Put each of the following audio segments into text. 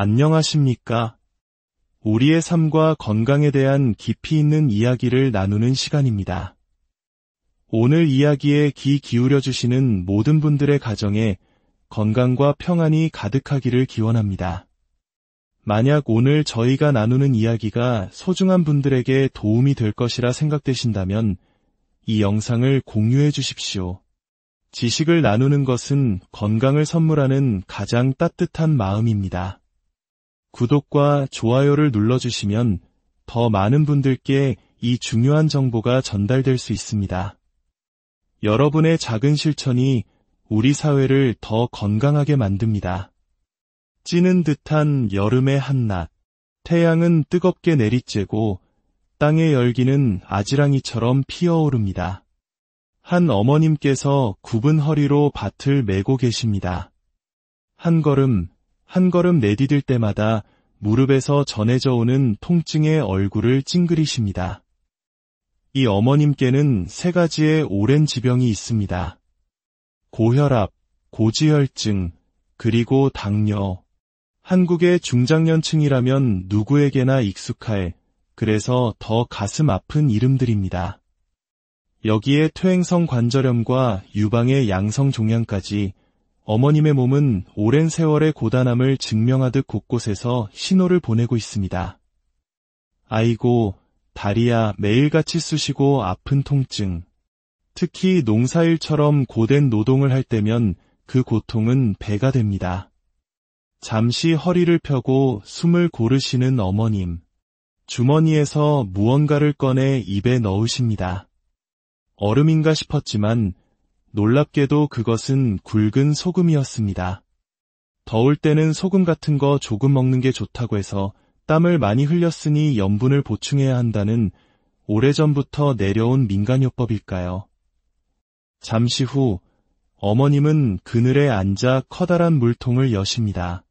안녕하십니까? 우리의 삶과 건강에 대한 깊이 있는 이야기를 나누는 시간입니다. 오늘 이야기에 귀 기울여 주시는 모든 분들의 가정에 건강과 평안이 가득하기를 기원합니다. 만약 오늘 저희가 나누는 이야기가 소중한 분들에게 도움이 될 것이라 생각되신다면 이 영상을 공유해 주십시오. 지식을 나누는 것은 건강을 선물하는 가장 따뜻한 마음입니다. 구독과 좋아요를 눌러주시면 더 많은 분들께 이 중요한 정보가 전달될 수 있습니다. 여러분의 작은 실천이 우리 사회를 더 건강하게 만듭니다. 찌는 듯한 여름의 한낮, 태양은 뜨겁게 내리쬐고 땅의 열기는 아지랑이처럼 피어오릅니다. 한 어머님께서 굽은 허리로 밭을 메고 계십니다. 한 걸음 내디딜 때마다 무릎에서 전해져 오는 통증에 얼굴을 찡그리십니다. 이 어머님께는 3가지의 오랜 지병이 있습니다. 고혈압, 고지혈증, 그리고 당뇨. 한국의 중장년층이라면 누구에게나 익숙할, 그래서 더 가슴 아픈 이름들입니다. 여기에 퇴행성 관절염과 유방의 양성 종양까지 어머님의 몸은 오랜 세월의 고단함을 증명하듯 곳곳에서 신호를 보내고 있습니다. 아이고, 다리야 매일같이 쑤시고 아픈 통증. 특히 농사일처럼 고된 노동을 할 때면 그 고통은 배가 됩니다. 잠시 허리를 펴고 숨을 고르시는 어머님. 주머니에서 무언가를 꺼내 입에 넣으십니다. 얼음인가 싶었지만 놀랍게도 그것은 굵은 소금이었습니다. 더울 때는 소금 같은 거 조금 먹는 게 좋다고 해서 땀을 많이 흘렸으니 염분을 보충해야 한다는 오래전부터 내려온 민간요법일까요? 잠시 후 어머님은 그늘에 앉아 커다란 물통을 여십니다.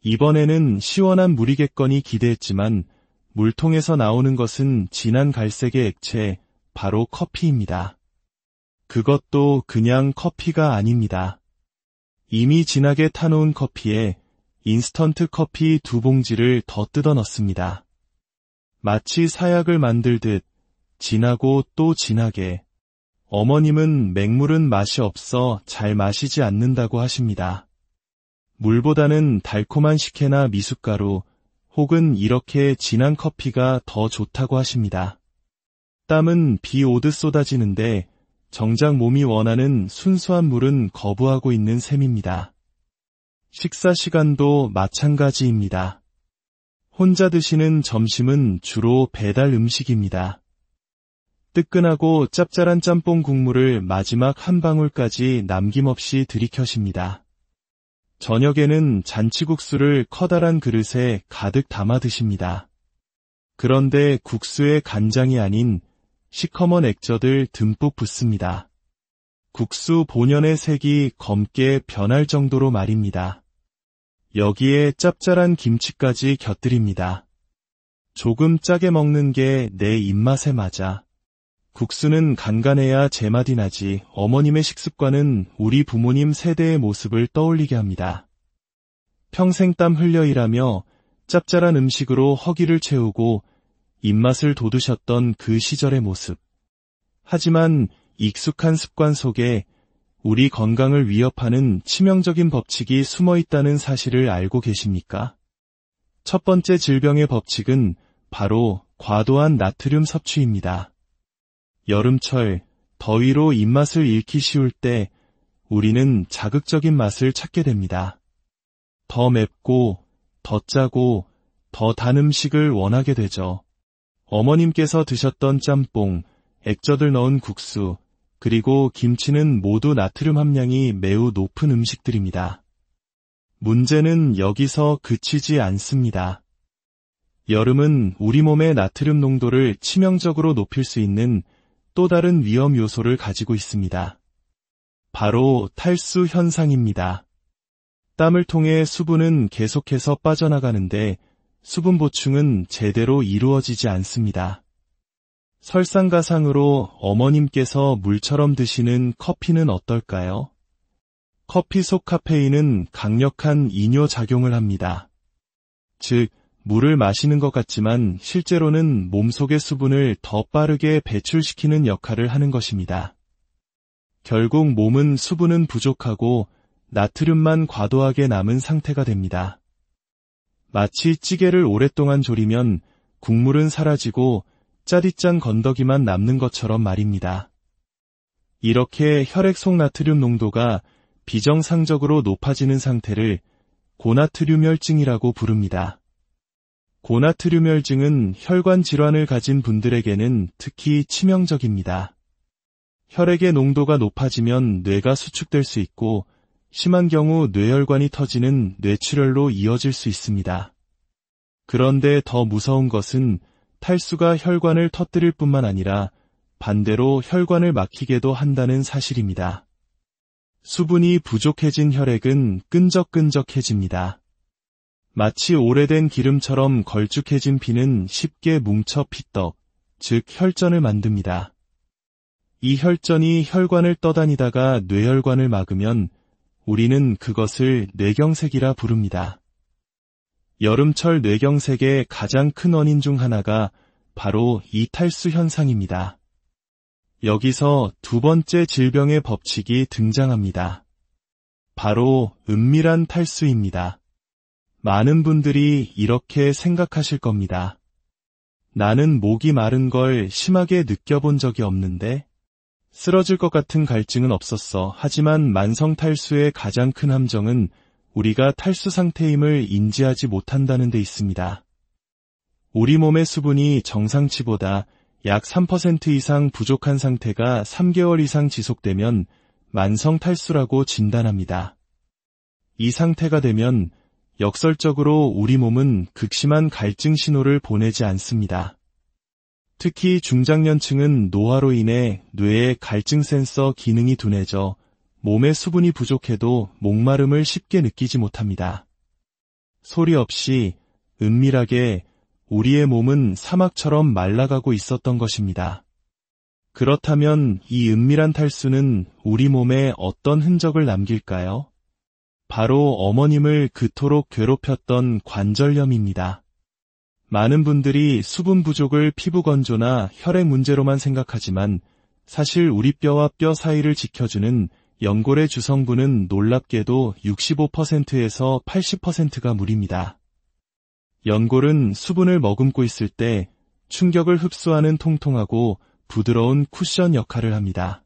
이번에는 시원한 물이겠거니 기대했지만 물통에서 나오는 것은 진한 갈색의 액체, 바로 커피입니다. 그것도 그냥 커피가 아닙니다. 이미 진하게 타놓은 커피에 인스턴트 커피 2봉지를 더 뜯어 넣습니다. 마치 사약을 만들듯 진하고 또 진하게. 어머님은 맹물은 맛이 없어 잘 마시지 않는다고 하십니다. 물보다는 달콤한 식혜나 미숫가루 혹은 이렇게 진한 커피가 더 좋다고 하십니다. 땀은 비 오듯 쏟아지는데 정작 몸이 원하는 순수한 물은 거부하고 있는 셈입니다. 식사 시간도 마찬가지입니다. 혼자 드시는 점심은 주로 배달 음식입니다. 뜨끈하고 짭짤한 짬뽕 국물을 마지막 한 방울까지 남김없이 들이켜십니다. 저녁에는 잔치국수를 커다란 그릇에 가득 담아 드십니다. 그런데 국수에 간장이 아닌 시커먼 액젓을 듬뿍 붓습니다. 국수 본연의 색이 검게 변할 정도로 말입니다. 여기에 짭짤한 김치까지 곁들입니다. 조금 짜게 먹는 게 내 입맛에 맞아. 국수는 간간해야 제맛이 나지. 어머님의 식습관은 우리 부모님 세대의 모습을 떠올리게 합니다. 평생 땀 흘려 일하며 짭짤한 음식으로 허기를 채우고 입맛을 돋우셨던 그 시절의 모습. 하지만 익숙한 습관 속에 우리 건강을 위협하는 치명적인 법칙이 숨어 있다는 사실을 알고 계십니까? 첫 번째 질병의 법칙은 바로 과도한 나트륨 섭취입니다. 여름철, 더위로 입맛을 잃기 쉬울 때 우리는 자극적인 맛을 찾게 됩니다. 더 맵고, 더 짜고, 더 단 음식을 원하게 되죠. 어머님께서 드셨던 짬뽕, 액젓을 넣은 국수, 그리고 김치는 모두 나트륨 함량이 매우 높은 음식들입니다. 문제는 여기서 그치지 않습니다. 여름은 우리 몸의 나트륨 농도를 치명적으로 높일 수 있는 또 다른 위험 요소를 가지고 있습니다. 바로 탈수 현상입니다. 땀을 통해 수분은 계속해서 빠져나가는데 수분 보충은 제대로 이루어지지 않습니다. 설상가상으로 어머님께서 물처럼 드시는 커피는 어떨까요? 커피 속 카페인은 강력한 이뇨작용을 합니다. 즉, 물을 마시는 것 같지만 실제로는 몸속의 수분을 더 빠르게 배출시키는 역할을 하는 것입니다. 결국 몸은 수분은 부족하고 나트륨만 과도하게 남은 상태가 됩니다. 마치 찌개를 오랫동안 졸이면 국물은 사라지고 짜릿짠 건더기만 남는 것처럼 말입니다. 이렇게 혈액 속 나트륨 농도가 비정상적으로 높아지는 상태를 고나트륨혈증이라고 부릅니다. 고나트륨혈증은 혈관 질환을 가진 분들에게는 특히 치명적입니다. 혈액의 농도가 높아지면 뇌가 수축될 수 있고 심한 경우 뇌혈관이 터지는 뇌출혈로 이어질 수 있습니다. 그런데 더 무서운 것은 탈수가 혈관을 터뜨릴 뿐만 아니라 반대로 혈관을 막히게도 한다는 사실입니다. 수분이 부족해진 혈액은 끈적끈적해집니다. 마치 오래된 기름처럼 걸쭉해진 피는 쉽게 뭉쳐 피떡, 즉 혈전을 만듭니다. 이 혈전이 혈관을 떠다니다가 뇌혈관을 막으면 우리는 그것을 뇌경색이라 부릅니다. 여름철 뇌경색의 가장 큰 원인 중 하나가 바로 이 탈수 현상입니다. 여기서 두 번째 질병의 법칙이 등장합니다. 바로 은밀한 탈수입니다. 많은 분들이 이렇게 생각하실 겁니다. 나는 목이 마른 걸 심하게 느껴본 적이 없는데? 쓰러질 것 같은 갈증은 없었어. 하지만 만성 탈수의 가장 큰 함정은 우리가 탈수 상태임을 인지하지 못한다는 데 있습니다. 우리 몸의 수분이 정상치보다 약 3% 이상 부족한 상태가 3개월 이상 지속되면 만성 탈수라고 진단합니다. 이 상태가 되면 역설적으로 우리 몸은 극심한 갈증 신호를 보내지 않습니다. 특히 중장년층은 노화로 인해 뇌의 갈증 센서 기능이 둔해져 몸에 수분이 부족해도 목마름을 쉽게 느끼지 못합니다. 소리 없이 은밀하게 우리의 몸은 사막처럼 말라가고 있었던 것입니다. 그렇다면 이 은밀한 탈수는 우리 몸에 어떤 흔적을 남길까요? 바로 어머님을 그토록 괴롭혔던 관절염입니다. 많은 분들이 수분 부족을 피부 건조나 혈액 문제로만 생각하지만 사실 우리 뼈와 뼈 사이를 지켜주는 연골의 주성분은 놀랍게도 65%에서 80%가 물입니다. 연골은 수분을 머금고 있을 때 충격을 흡수하는 통통하고 부드러운 쿠션 역할을 합니다.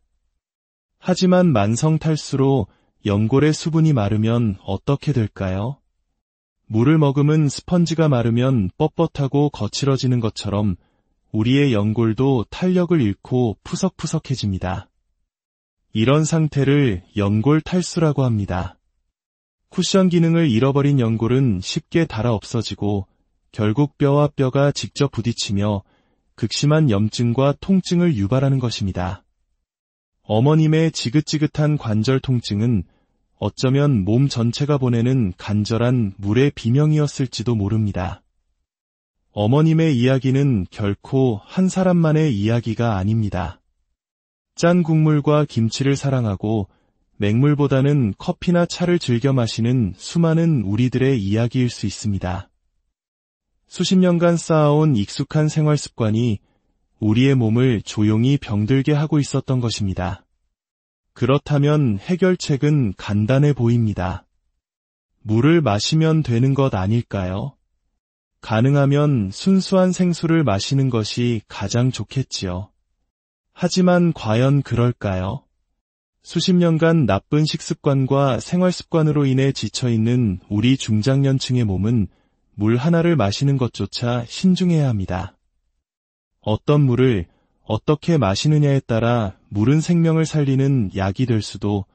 하지만 만성 탈수로 연골의 수분이 마르면 어떻게 될까요? 물을 머금은 스펀지가 마르면 뻣뻣하고 거칠어지는 것처럼 우리의 연골도 탄력을 잃고 푸석푸석해집니다. 이런 상태를 연골 탈수라고 합니다. 쿠션 기능을 잃어버린 연골은 쉽게 닳아 없어지고 결국 뼈와 뼈가 직접 부딪히며 극심한 염증과 통증을 유발하는 것입니다. 어머님의 지긋지긋한 관절 통증은 어쩌면 몸 전체가 보내는 간절한 물의 비명이었을지도 모릅니다. 어머님의 이야기는 결코 한 사람만의 이야기가 아닙니다. 짠 국물과 김치를 사랑하고 맹물보다는 커피나 차를 즐겨 마시는 수많은 우리들의 이야기일 수 있습니다. 수십 년간 쌓아온 익숙한 생활 습관이 우리의 몸을 조용히 병들게 하고 있었던 것입니다. 그렇다면 해결책은 간단해 보입니다. 물을 마시면 되는 것 아닐까요? 가능하면 순수한 생수를 마시는 것이 가장 좋겠지요. 하지만 과연 그럴까요? 수십 년간 나쁜 식습관과 생활습관으로 인해 지쳐있는 우리 중장년층의 몸은 물 하나를 마시는 것조차 신중해야 합니다. 어떤 물을 어떻게 마시느냐에 따라 물은 생명을 살리는 약이 될 수도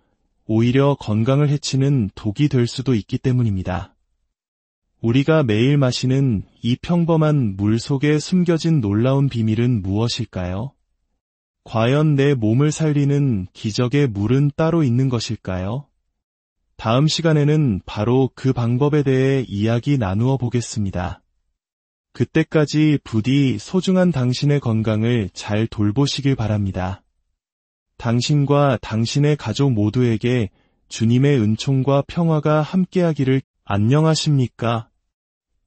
오히려 건강을 해치는 독이 될 수도 있기 때문입니다. 우리가 매일 마시는 이 평범한 물 속에 숨겨진 놀라운 비밀은 무엇일까요? 과연 내 몸을 살리는 기적의 물은 따로 있는 것일까요? 다음 시간에는 바로 그 방법에 대해 이야기 나누어 보겠습니다. 그때까지 부디 소중한 당신의 건강을 잘 돌보시길 바랍니다. 당신과 당신의 가족 모두에게 주님의 은총과 평화가 함께하기를. 안녕하십니까?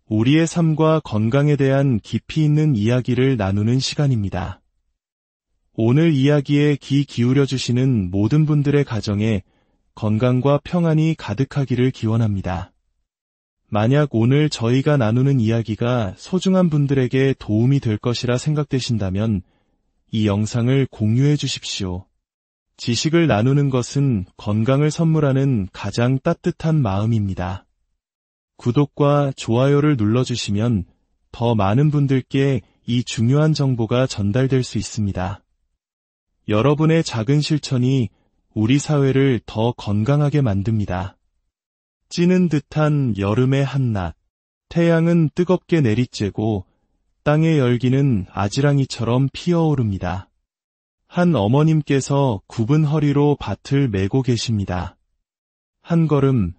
우리의 삶과 건강에 대한 깊이 있는 이야기를 나누는 시간입니다. 오늘 이야기에 귀 기울여 주시는 모든 분들의 가정에 건강과 평안이 가득하기를 기원합니다. 만약 오늘 저희가 나누는 이야기가 소중한 분들에게 도움이 될 것이라 생각되신다면 이 영상을 공유해 주십시오. 지식을 나누는 것은 건강을 선물하는 가장 따뜻한 마음입니다. 구독과 좋아요를 눌러주시면 더 많은 분들께 이 중요한 정보가 전달될 수 있습니다. 여러분의 작은 실천이 우리 사회를 더 건강하게 만듭니다. 찌는 듯한 여름의 한낮, 태양은 뜨겁게 내리쬐고 땅의 열기는 아지랑이처럼 피어오릅니다. 한 어머님께서 굽은 허리로 밭을 메고 계십니다. 한 걸음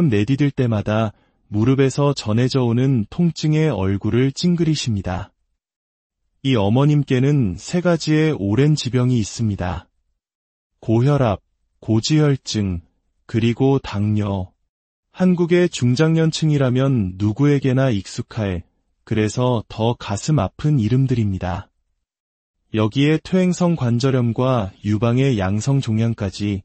내디딜 때마다 무릎에서 전해져 오는 통증에 얼굴을 찡그리십니다. 이 어머님께는 3가지의 오랜 지병이 있습니다. 고혈압, 고지혈증, 그리고 당뇨. 한국의 중장년층이라면 누구에게나 익숙할, 그래서 더 가슴 아픈 이름들입니다. 여기에 퇴행성 관절염과 유방의 양성 종양까지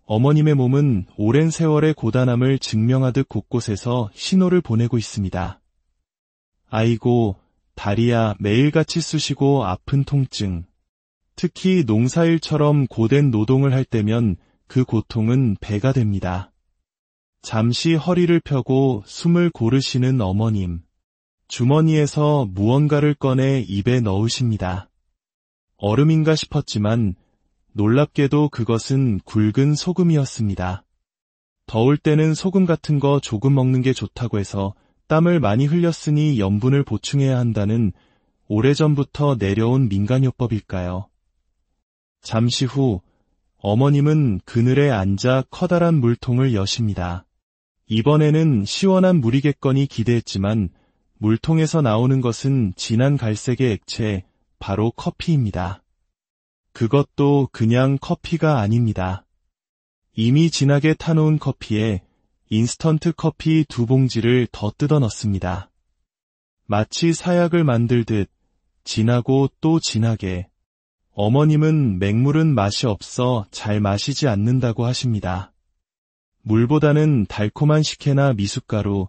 어머님의 몸은 오랜 세월의 고단함을 증명하듯 곳곳에서 신호를 보내고 있습니다. 아이고, 다리야 매일같이 쑤시고 아픈 통증. 특히 농사일처럼 고된 노동을 할 때면 그 고통은 배가 됩니다. 잠시 허리를 펴고 숨을 고르시는 어머님. 주머니에서 무언가를 꺼내 입에 넣으십니다. 얼음인가 싶었지만 놀랍게도 그것은 굵은 소금이었습니다. 더울 때는 소금 같은 거 조금 먹는 게 좋다고 해서 땀을 많이 흘렸으니 염분을 보충해야 한다는 오래전부터 내려온 민간요법일까요? 잠시 후 어머님은 그늘에 앉아 커다란 물통을 여십니다. 이번에는 시원한 물이겠거니 기대했지만 물통에서 나오는 것은 진한 갈색의 액체, 바로 커피입니다. 그것도 그냥 커피가 아닙니다. 이미 진하게 타놓은 커피에 인스턴트 커피 2봉지를 더 뜯어 넣습니다. 마치 사약을 만들듯 진하고 또 진하게. 어머님은 맹물은 맛이 없어 잘 마시지 않는다고 하십니다. 물보다는 달콤한 식혜나 미숫가루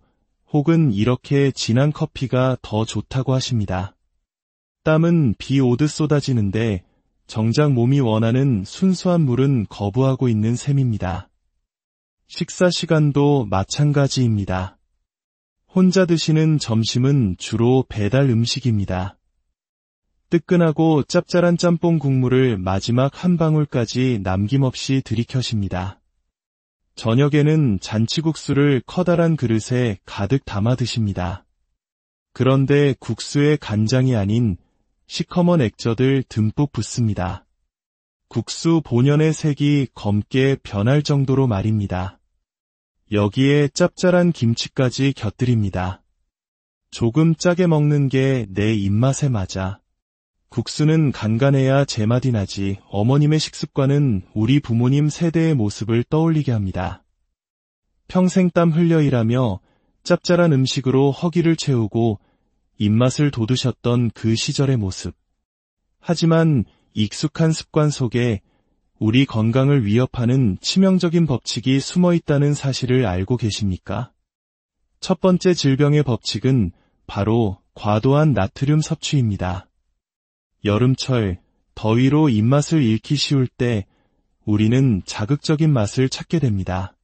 혹은 이렇게 진한 커피가 더 좋다고 하십니다. 땀은 비 오듯 쏟아지는데 정작 몸이 원하는 순수한 물은 거부하고 있는 셈입니다. 식사 시간도 마찬가지입니다. 혼자 드시는 점심은 주로 배달 음식입니다. 뜨끈하고 짭짤한 짬뽕 국물을 마지막 한 방울까지 남김없이 들이켜십니다. 저녁에는 잔치국수를 커다란 그릇에 가득 담아 드십니다. 그런데 국수에 간장이 아닌 시커먼 액젓을 듬뿍 붓습니다. 국수 본연의 색이 검게 변할 정도로 말입니다. 여기에 짭짤한 김치까지 곁들입니다. 조금 짜게 먹는 게 내 입맛에 맞아. 국수는 간간해야 제맛이 나지. 어머님의 식습관은 우리 부모님 세대의 모습을 떠올리게 합니다. 평생 땀 흘려 일하며 짭짤한 음식으로 허기를 채우고 입맛을 돋우셨던 그 시절의 모습. 하지만 익숙한 습관 속에 우리 건강을 위협하는 치명적인 법칙이 숨어 있다는 사실을 알고 계십니까? 첫 번째 질병의 법칙은 바로 과도한 나트륨 섭취입니다. 여름철, 더위로 입맛을 잃기 쉬울 때 우리는 자극적인 맛을 찾게 됩니다.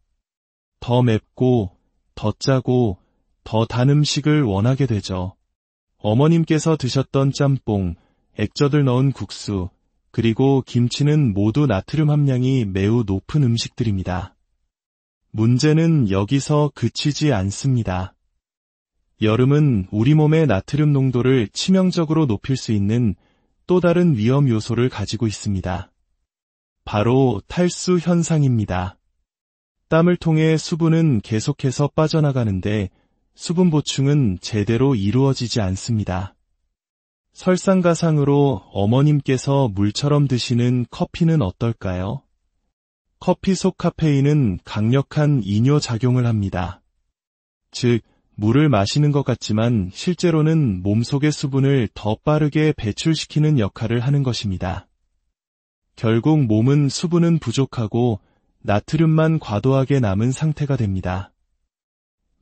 더 맵고, 더 짜고, 더 단 음식을 원하게 되죠. 어머님께서 드셨던 짬뽕, 액젓을 넣은 국수, 그리고 김치는 모두 나트륨 함량이 매우 높은 음식들입니다. 문제는 여기서 그치지 않습니다. 여름은 우리 몸의 나트륨 농도를 치명적으로 높일 수 있는 또 다른 위험 요소를 가지고 있습니다. 바로 탈수 현상입니다. 땀을 통해 수분은 계속해서 빠져나가는데 수분 보충은 제대로 이루어지지 않습니다. 설상가상으로 어머님께서 물처럼 드시는 커피는 어떨까요? 커피 속 카페인은 강력한 이뇨작용을 합니다. 즉, 물을 마시는 것 같지만 실제로는 몸속의 수분을 더 빠르게 배출시키는 역할을 하는 것입니다. 결국 몸은 수분은 부족하고 나트륨만 과도하게 남은 상태가 됩니다.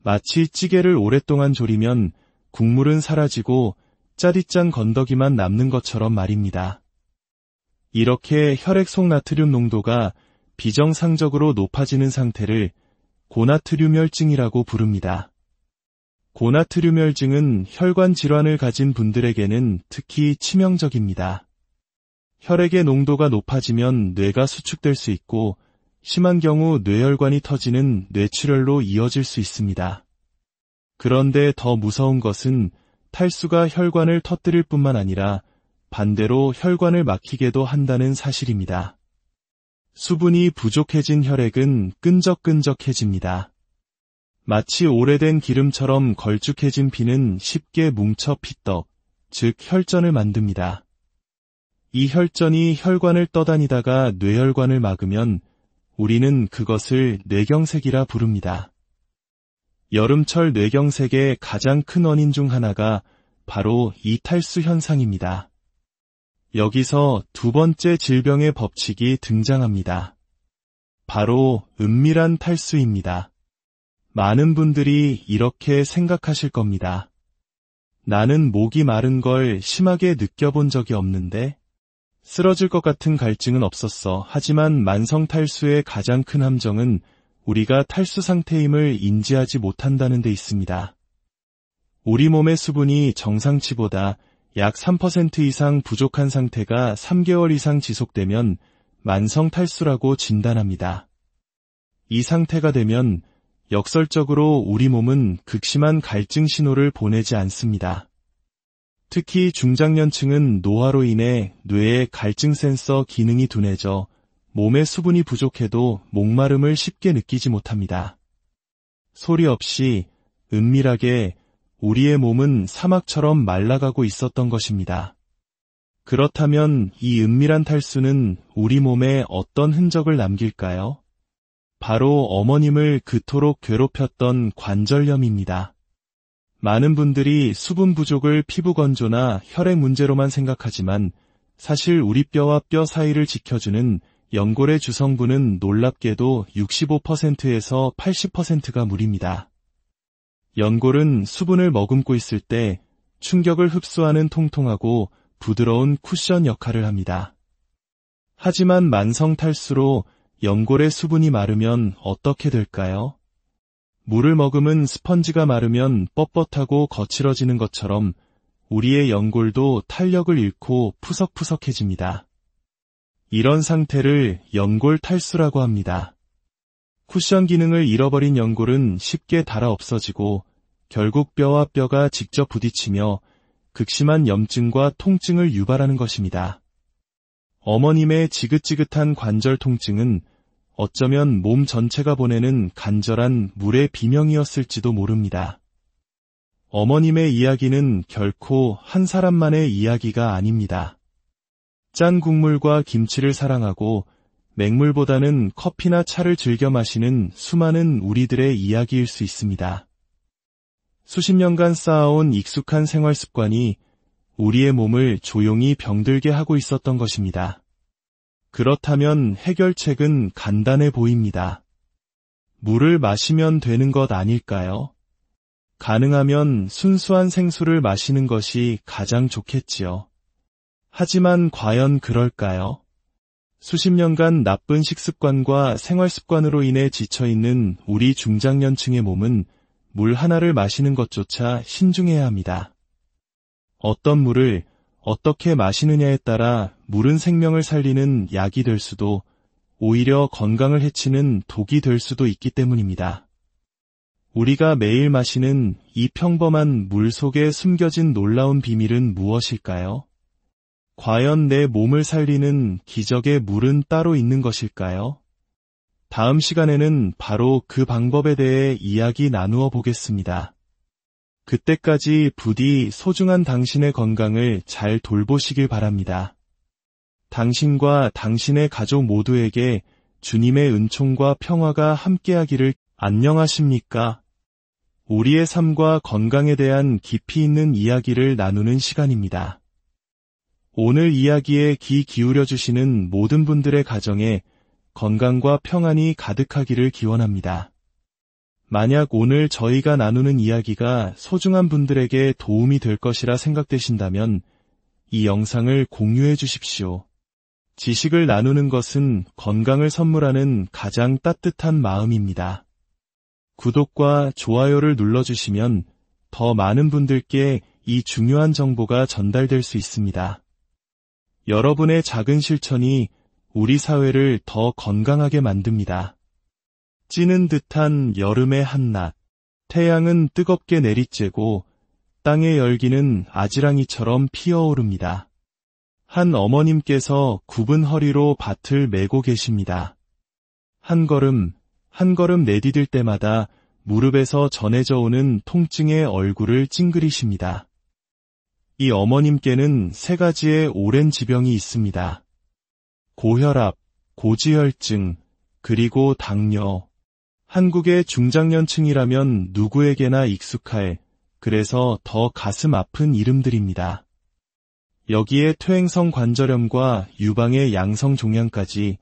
마치 찌개를 오랫동안 졸이면 국물은 사라지고 짜릿짠 건더기만 남는 것처럼 말입니다. 이렇게 혈액 속 나트륨 농도가 비정상적으로 높아지는 상태를 고나트륨혈증이라고 부릅니다. 고나트륨혈증은 혈관 질환을 가진 분들에게는 특히 치명적입니다. 혈액의 농도가 높아지면 뇌가 수축될 수 있고 심한 경우 뇌혈관이 터지는 뇌출혈로 이어질 수 있습니다. 그런데 더 무서운 것은 탈수가 혈관을 터뜨릴 뿐만 아니라 반대로 혈관을 막히게도 한다는 사실입니다. 수분이 부족해진 혈액은 끈적끈적해집니다. 마치 오래된 기름처럼 걸쭉해진 피는 쉽게 뭉쳐 피떡, 즉 혈전을 만듭니다. 이 혈전이 혈관을 떠다니다가 뇌혈관을 막으면 우리는 그것을 뇌경색이라 부릅니다. 여름철 뇌경색의 가장 큰 원인 중 하나가 바로 이 탈수 현상입니다. 여기서 두 번째 질병의 법칙이 등장합니다. 바로 은밀한 탈수입니다. 많은 분들이 이렇게 생각하실 겁니다. 나는 목이 마른 걸 심하게 느껴본 적이 없는데? 쓰러질 것 같은 갈증은 없었어. 하지만 만성 탈수의 가장 큰 함정은 우리가 탈수 상태임을 인지하지 못한다는 데 있습니다. 우리 몸의 수분이 정상치보다 약 3% 이상 부족한 상태가 3개월 이상 지속되면 만성 탈수라고 진단합니다. 이 상태가 되면 역설적으로 우리 몸은 극심한 갈증 신호를 보내지 않습니다. 특히 중장년층은 노화로 인해 뇌의 갈증 센서 기능이 둔해져 몸에 수분이 부족해도 목마름을 쉽게 느끼지 못합니다. 소리 없이 은밀하게 우리의 몸은 사막처럼 말라가고 있었던 것입니다. 그렇다면 이 은밀한 탈수는 우리 몸에 어떤 흔적을 남길까요? 바로 어머님을 그토록 괴롭혔던 관절염입니다. 많은 분들이 수분 부족을 피부 건조나 혈액 문제로만 생각하지만 사실 우리 뼈와 뼈 사이를 지켜주는 연골의 주성분은 놀랍게도 65%에서 80%가 물입니다. 연골은 수분을 머금고 있을 때 충격을 흡수하는 통통하고 부드러운 쿠션 역할을 합니다. 하지만 만성 탈수로 연골의 수분이 마르면 어떻게 될까요? 물을 머금은 스펀지가 마르면 뻣뻣하고 거칠어지는 것처럼 우리의 연골도 탄력을 잃고 푸석푸석해집니다. 이런 상태를 연골 탈수라고 합니다. 쿠션 기능을 잃어버린 연골은 쉽게 닳아 없어지고 결국 뼈와 뼈가 직접 부딪히며 극심한 염증과 통증을 유발하는 것입니다. 어머님의 지긋지긋한 관절 통증은 어쩌면 몸 전체가 보내는 간절한 물의 비명이었을지도 모릅니다. 어머님의 이야기는 결코 한 사람만의 이야기가 아닙니다. 짠 국물과 김치를 사랑하고 맹물보다는 커피나 차를 즐겨 마시는 수많은 우리들의 이야기일 수 있습니다. 수십 년간 쌓아온 익숙한 생활 습관이 우리의 몸을 조용히 병들게 하고 있었던 것입니다. 그렇다면 해결책은 간단해 보입니다. 물을 마시면 되는 것 아닐까요? 가능하면 순수한 생수를 마시는 것이 가장 좋겠지요. 하지만 과연 그럴까요? 수십 년간 나쁜 식습관과 생활습관으로 인해 지쳐있는 우리 중장년층의 몸은 물 하나를 마시는 것조차 신중해야 합니다. 어떤 물을 어떻게 마시느냐에 따라 물은 생명을 살리는 약이 될 수도 오히려 건강을 해치는 독이 될 수도 있기 때문입니다. 우리가 매일 마시는 이 평범한 물 속에 숨겨진 놀라운 비밀은 무엇일까요? 과연 내 몸을 살리는 기적의 물은 따로 있는 것일까요? 다음 시간에는 바로 그 방법에 대해 이야기 나누어 보겠습니다. 그때까지 부디 소중한 당신의 건강을 잘 돌보시길 바랍니다. 당신과 당신의 가족 모두에게 주님의 은총과 평화가 함께하기를. 안녕하십니까? 우리의 삶과 건강에 대한 깊이 있는 이야기를 나누는 시간입니다. 오늘 이야기에 귀 기울여 주시는 모든 분들의 가정에 건강과 평안이 가득하기를 기원합니다. 만약 오늘 저희가 나누는 이야기가 소중한 분들에게 도움이 될 것이라 생각되신다면 이 영상을 공유해 주십시오. 지식을 나누는 것은 건강을 선물하는 가장 따뜻한 마음입니다. 구독과 좋아요를 눌러주시면 더 많은 분들께 이 중요한 정보가 전달될 수 있습니다. 여러분의 작은 실천이 우리 사회를 더 건강하게 만듭니다. 찌는 듯한 여름의 한낮, 태양은 뜨겁게 내리쬐고 땅의 열기는 아지랑이처럼 피어오릅니다. 한 어머님께서 굽은 허리로 밭을 메고 계십니다. 한 걸음 내디딜 때마다 무릎에서 전해져 오는 통증에 얼굴을 찡그리십니다. 이 어머님께는 3가지의 오랜 지병이 있습니다. 고혈압, 고지혈증, 그리고 당뇨. 한국의 중장년층이라면 누구에게나 익숙할, 그래서 더 가슴 아픈 이름들입니다. 여기에 퇴행성 관절염과 유방의 양성 종양까지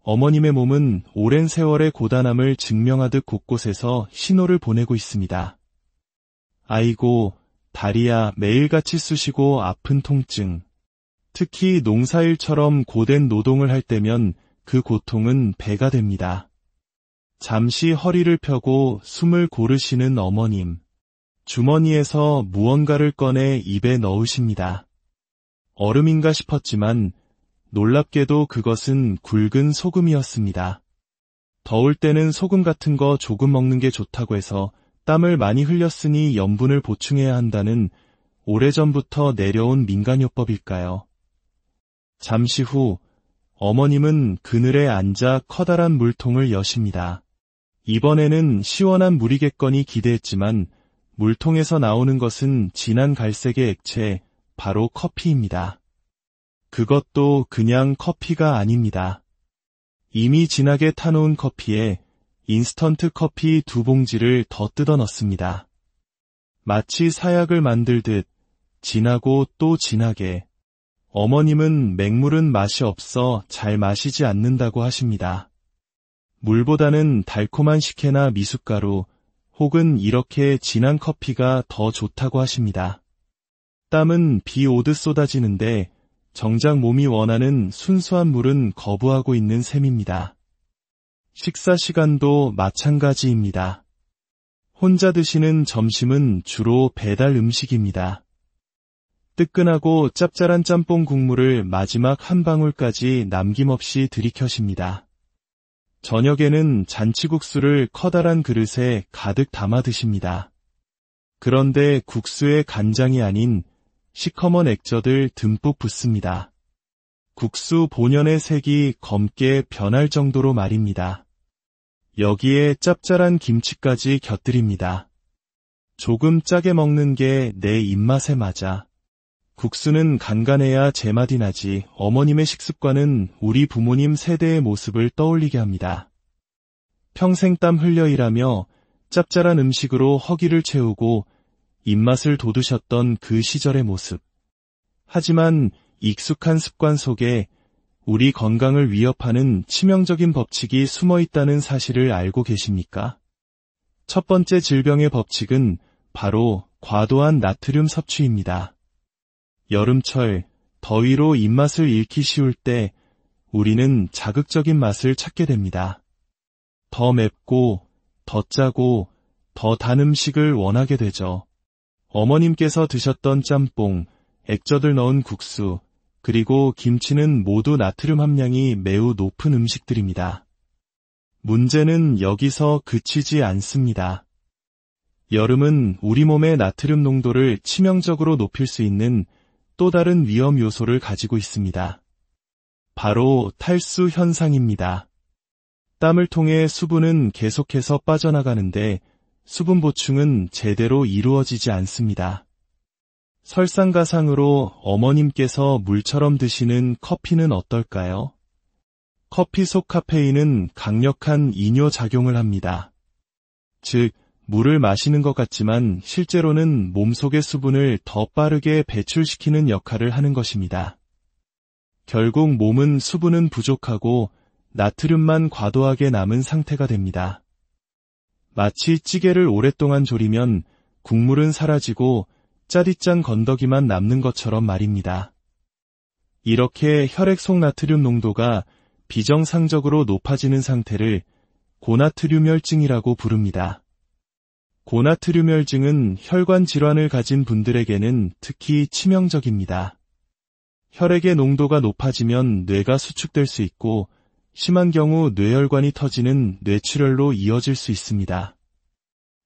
어머님의 몸은 오랜 세월의 고단함을 증명하듯 곳곳에서 신호를 보내고 있습니다. 아이고, 다리야 매일같이 쑤시고 아픈 통증. 특히 농사일처럼 고된 노동을 할 때면 그 고통은 배가 됩니다. 잠시 허리를 펴고 숨을 고르시는 어머님. 주머니에서 무언가를 꺼내 입에 넣으십니다. 얼음인가 싶었지만 놀랍게도 그것은 굵은 소금이었습니다. 더울 때는 소금 같은 거 조금 먹는 게 좋다고 해서 땀을 많이 흘렸으니 염분을 보충해야 한다는 오래전부터 내려온 민간요법일까요? 잠시 후 어머님은 그늘에 앉아 커다란 물통을 여십니다. 이번에는 시원한 물이겠거니 기대했지만 물통에서 나오는 것은 진한 갈색의 액체, 바로 커피입니다. 그것도 그냥 커피가 아닙니다. 이미 진하게 타놓은 커피에 인스턴트 커피 2봉지를 더 뜯어 넣습니다. 마치 사약을 만들듯 진하고 또 진하게. 어머님은 맹물은 맛이 없어 잘 마시지 않는다고 하십니다. 물보다는 달콤한 식혜나 미숫가루 혹은 이렇게 진한 커피가 더 좋다고 하십니다. 땀은 비 오듯 쏟아지는데 정작 몸이 원하는 순수한 물은 거부하고 있는 셈입니다. 식사 시간도 마찬가지입니다. 혼자 드시는 점심은 주로 배달 음식입니다. 뜨끈하고 짭짤한 짬뽕 국물을 마지막 한 방울까지 남김없이 들이켜십니다. 저녁에는 잔치국수를 커다란 그릇에 가득 담아 드십니다. 그런데 국수에 간장이 아닌 시커먼 액젓을 듬뿍 붓습니다. 국수 본연의 색이 검게 변할 정도로 말입니다. 여기에 짭짤한 김치까지 곁들입니다. 조금 짜게 먹는 게 내 입맛에 맞아. 국수는 간간해야 제맛이 나지. 어머님의 식습관은 우리 부모님 세대의 모습을 떠올리게 합니다. 평생 땀 흘려 일하며 짭짤한 음식으로 허기를 채우고 입맛을 돋우셨던 그 시절의 모습. 하지만 익숙한 습관 속에 우리 건강을 위협하는 치명적인 법칙이 숨어 있다는 사실을 알고 계십니까? 첫 번째 질병의 법칙은 바로 과도한 나트륨 섭취입니다. 여름철, 더위로 입맛을 잃기 쉬울 때 우리는 자극적인 맛을 찾게 됩니다. 더 맵고, 더 짜고, 더 단 음식을 원하게 되죠. 어머님께서 드셨던 짬뽕, 액젓을 넣은 국수, 그리고 김치는 모두 나트륨 함량이 매우 높은 음식들입니다. 문제는 여기서 그치지 않습니다. 여름은 우리 몸의 나트륨 농도를 치명적으로 높일 수 있는 또 다른 위험 요소를 가지고 있습니다. 바로 탈수 현상입니다. 땀을 통해 수분은 계속해서 빠져나가는데 수분 보충은 제대로 이루어지지 않습니다. 설상가상으로 어머님께서 물처럼 드시는 커피는 어떨까요? 커피 속 카페인은 강력한 이뇨작용을 합니다. 즉, 물을 마시는 것 같지만 실제로는 몸속의 수분을 더 빠르게 배출시키는 역할을 하는 것입니다. 결국 몸은 수분은 부족하고 나트륨만 과도하게 남은 상태가 됩니다. 마치 찌개를 오랫동안 졸이면 국물은 사라지고 짜릿짠 건더기만 남는 것처럼 말입니다. 이렇게 혈액 속 나트륨 농도가 비정상적으로 높아지는 상태를 고나트륨혈증이라고 부릅니다. 고나트륨혈증은 혈관 질환을 가진 분들에게는 특히 치명적입니다. 혈액의 농도가 높아지면 뇌가 수축될 수 있고 심한 경우 뇌혈관이 터지는 뇌출혈로 이어질 수 있습니다.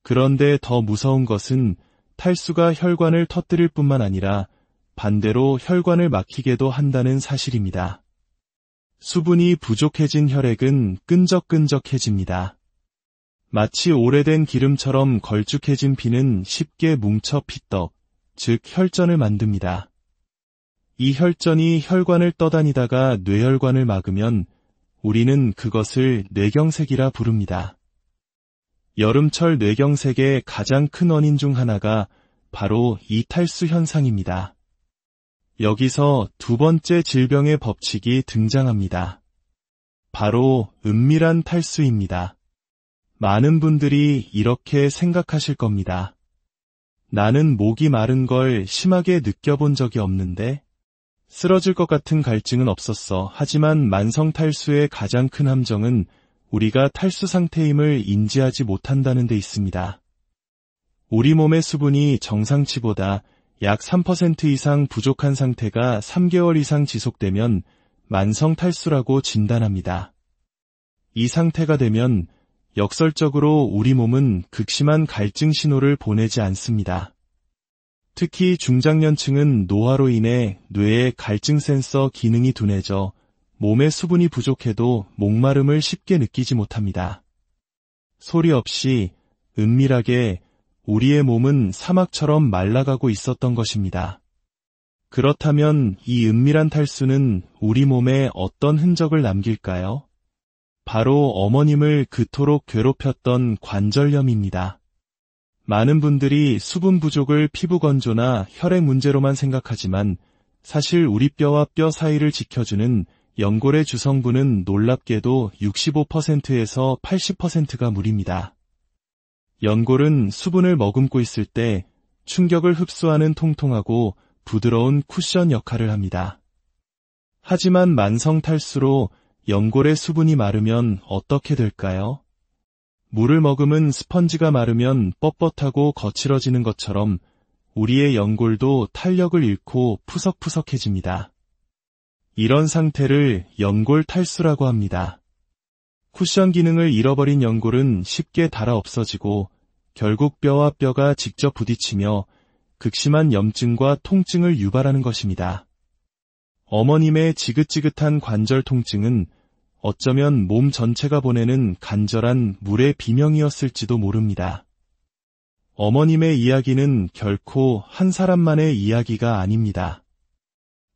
그런데 더 무서운 것은 탈수가 혈관을 터뜨릴 뿐만 아니라 반대로 혈관을 막히게도 한다는 사실입니다. 수분이 부족해진 혈액은 끈적끈적해집니다. 마치 오래된 기름처럼 걸쭉해진 피는 쉽게 뭉쳐 피떡, 즉 혈전을 만듭니다. 이 혈전이 혈관을 떠다니다가 뇌혈관을 막으면 우리는 그것을 뇌경색이라 부릅니다. 여름철 뇌경색의 가장 큰 원인 중 하나가 바로 이 탈수 현상입니다. 여기서 두 번째 질병의 법칙이 등장합니다. 바로 은밀한 탈수입니다. 많은 분들이 이렇게 생각하실 겁니다. 나는 목이 마른 걸 심하게 느껴본 적이 없는데? 쓰러질 것 같은 갈증은 없었어. 하지만 만성 탈수의 가장 큰 함정은 우리가 탈수 상태임을 인지하지 못한다는 데 있습니다. 우리 몸의 수분이 정상치보다 약 3% 이상 부족한 상태가 3개월 이상 지속되면 만성 탈수라고 진단합니다. 이 상태가 되면 역설적으로 우리 몸은 극심한 갈증 신호를 보내지 않습니다. 특히 중장년층은 노화로 인해 뇌의 갈증 센서 기능이 둔해져 몸에 수분이 부족해도 목마름을 쉽게 느끼지 못합니다. 소리 없이 은밀하게 우리의 몸은 사막처럼 말라가고 있었던 것입니다. 그렇다면 이 은밀한 탈수는 우리 몸에 어떤 흔적을 남길까요? 바로 어머님을 그토록 괴롭혔던 관절염입니다. 많은 분들이 수분 부족을 피부 건조나 혈액 문제로만 생각하지만 사실 우리 뼈와 뼈 사이를 지켜주는 연골의 주성분은 놀랍게도 65%에서 80%가 물입니다. 연골은 수분을 머금고 있을 때 충격을 흡수하는 통통하고 부드러운 쿠션 역할을 합니다. 하지만 만성 탈수로 연골의 수분이 마르면 어떻게 될까요? 물을 머금은 스펀지가 마르면 뻣뻣하고 거칠어지는 것처럼 우리의 연골도 탄력을 잃고 푸석푸석해집니다. 이런 상태를 연골 탈수라고 합니다. 쿠션 기능을 잃어버린 연골은 쉽게 닳아 없어지고 결국 뼈와 뼈가 직접 부딪히며 극심한 염증과 통증을 유발하는 것입니다. 어머님의 지긋지긋한 관절 통증은 어쩌면 몸 전체가 보내는 간절한 물의 비명이었을지도 모릅니다. 어머님의 이야기는 결코 한 사람만의 이야기가 아닙니다.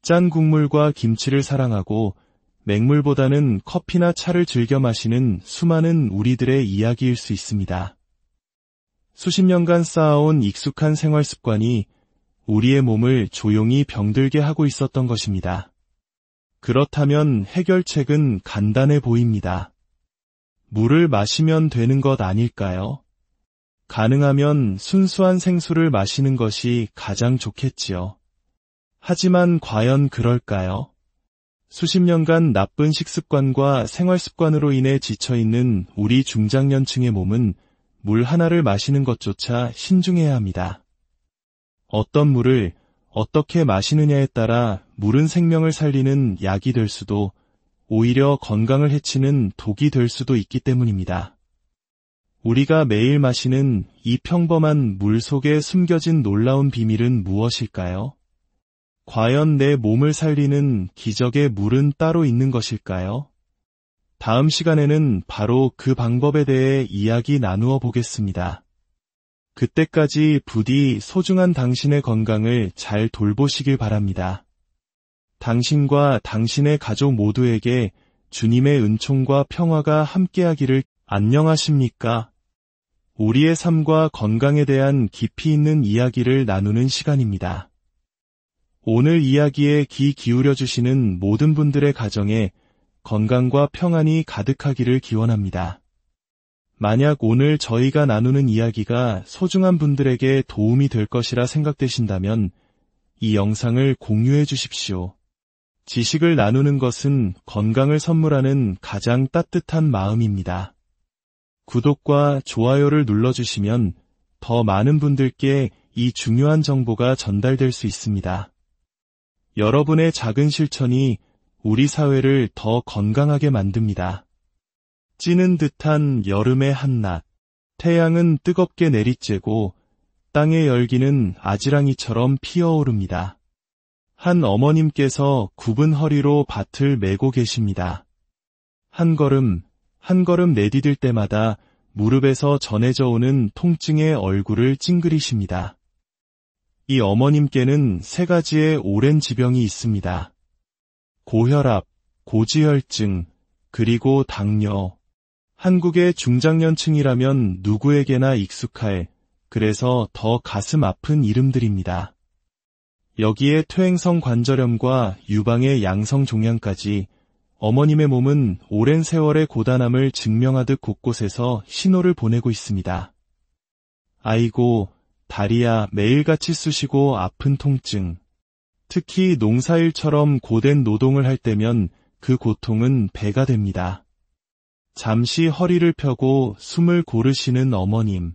짠 국물과 김치를 사랑하고 맹물보다는 커피나 차를 즐겨 마시는 수많은 우리들의 이야기일 수 있습니다. 수십 년간 쌓아온 익숙한 생활 습관이 우리의 몸을 조용히 병들게 하고 있었던 것입니다. 그렇다면 해결책은 간단해 보입니다. 물을 마시면 되는 것 아닐까요? 가능하면 순수한 생수를 마시는 것이 가장 좋겠지요. 하지만 과연 그럴까요? 수십 년간 나쁜 식습관과 생활습관으로 인해 지쳐있는 우리 중장년층의 몸은 물 하나를 마시는 것조차 신중해야 합니다. 어떤 물을 어떻게 마시느냐에 따라 물은 생명을 살리는 약이 될 수도 오히려 건강을 해치는 독이 될 수도 있기 때문입니다. 우리가 매일 마시는 이 평범한 물 속에 숨겨진 놀라운 비밀은 무엇일까요? 과연 내 몸을 살리는 기적의 물은 따로 있는 것일까요? 다음 시간에는 바로 그 방법에 대해 이야기 나누어 보겠습니다. 그때까지 부디 소중한 당신의 건강을 잘 돌보시길 바랍니다. 당신과 당신의 가족 모두에게 주님의 은총과 평화가 함께하기를. 안녕하십니까? 우리의 삶과 건강에 대한 깊이 있는 이야기를 나누는 시간입니다. 오늘 이야기에 귀 기울여 주시는 모든 분들의 가정에 건강과 평안이 가득하기를 기원합니다. 만약 오늘 저희가 나누는 이야기가 소중한 분들에게 도움이 될 것이라 생각되신다면 이 영상을 공유해 주십시오. 지식을 나누는 것은 건강을 선물하는 가장 따뜻한 마음입니다. 구독과 좋아요를 눌러주시면 더 많은 분들께 이 중요한 정보가 전달될 수 있습니다. 여러분의 작은 실천이 우리 사회를 더 건강하게 만듭니다. 찌는 듯한 여름의 한낮, 태양은 뜨겁게 내리쬐고 땅의 열기는 아지랑이처럼 피어오릅니다. 한 어머님께서 굽은 허리로 밭을 메고 계십니다. 한 걸음 내디딜 때마다 무릎에서 전해져 오는 통증에 얼굴을 찡그리십니다. 이 어머님께는 3가지의 오랜 지병이 있습니다. 고혈압, 고지혈증, 그리고 당뇨. 한국의 중장년층이라면 누구에게나 익숙할, 그래서 더 가슴 아픈 이름들입니다. 여기에 퇴행성 관절염과 유방의 양성 종양까지 어머님의 몸은 오랜 세월의 고단함을 증명하듯 곳곳에서 신호를 보내고 있습니다. 아이고, 다리야 매일같이 쑤시고 아픈 통증. 특히 농사일처럼 고된 노동을 할 때면 그 고통은 배가 됩니다. 잠시 허리를 펴고 숨을 고르시는 어머님.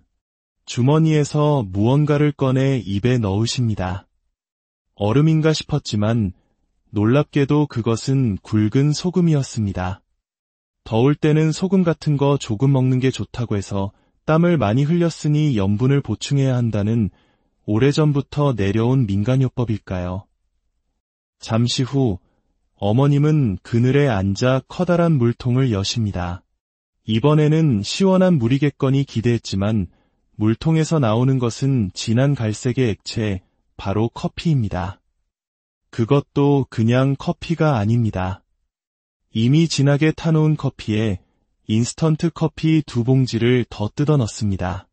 주머니에서 무언가를 꺼내 입에 넣으십니다. 얼음인가 싶었지만 놀랍게도 그것은 굵은 소금이었습니다. 더울 때는 소금 같은 거 조금 먹는 게 좋다고 해서 땀을 많이 흘렸으니 염분을 보충해야 한다는 오래전부터 내려온 민간요법일까요? 잠시 후 어머님은 그늘에 앉아 커다란 물통을 여십니다. 이번에는 시원한 물이겠거니 기대했지만 물통에서 나오는 것은 진한 갈색의 액체, 바로 커피입니다. 그것도 그냥 커피가 아닙니다. 이미 진하게 타놓은 커피에 인스턴트 커피 2봉지를 더 뜯어 넣습니다.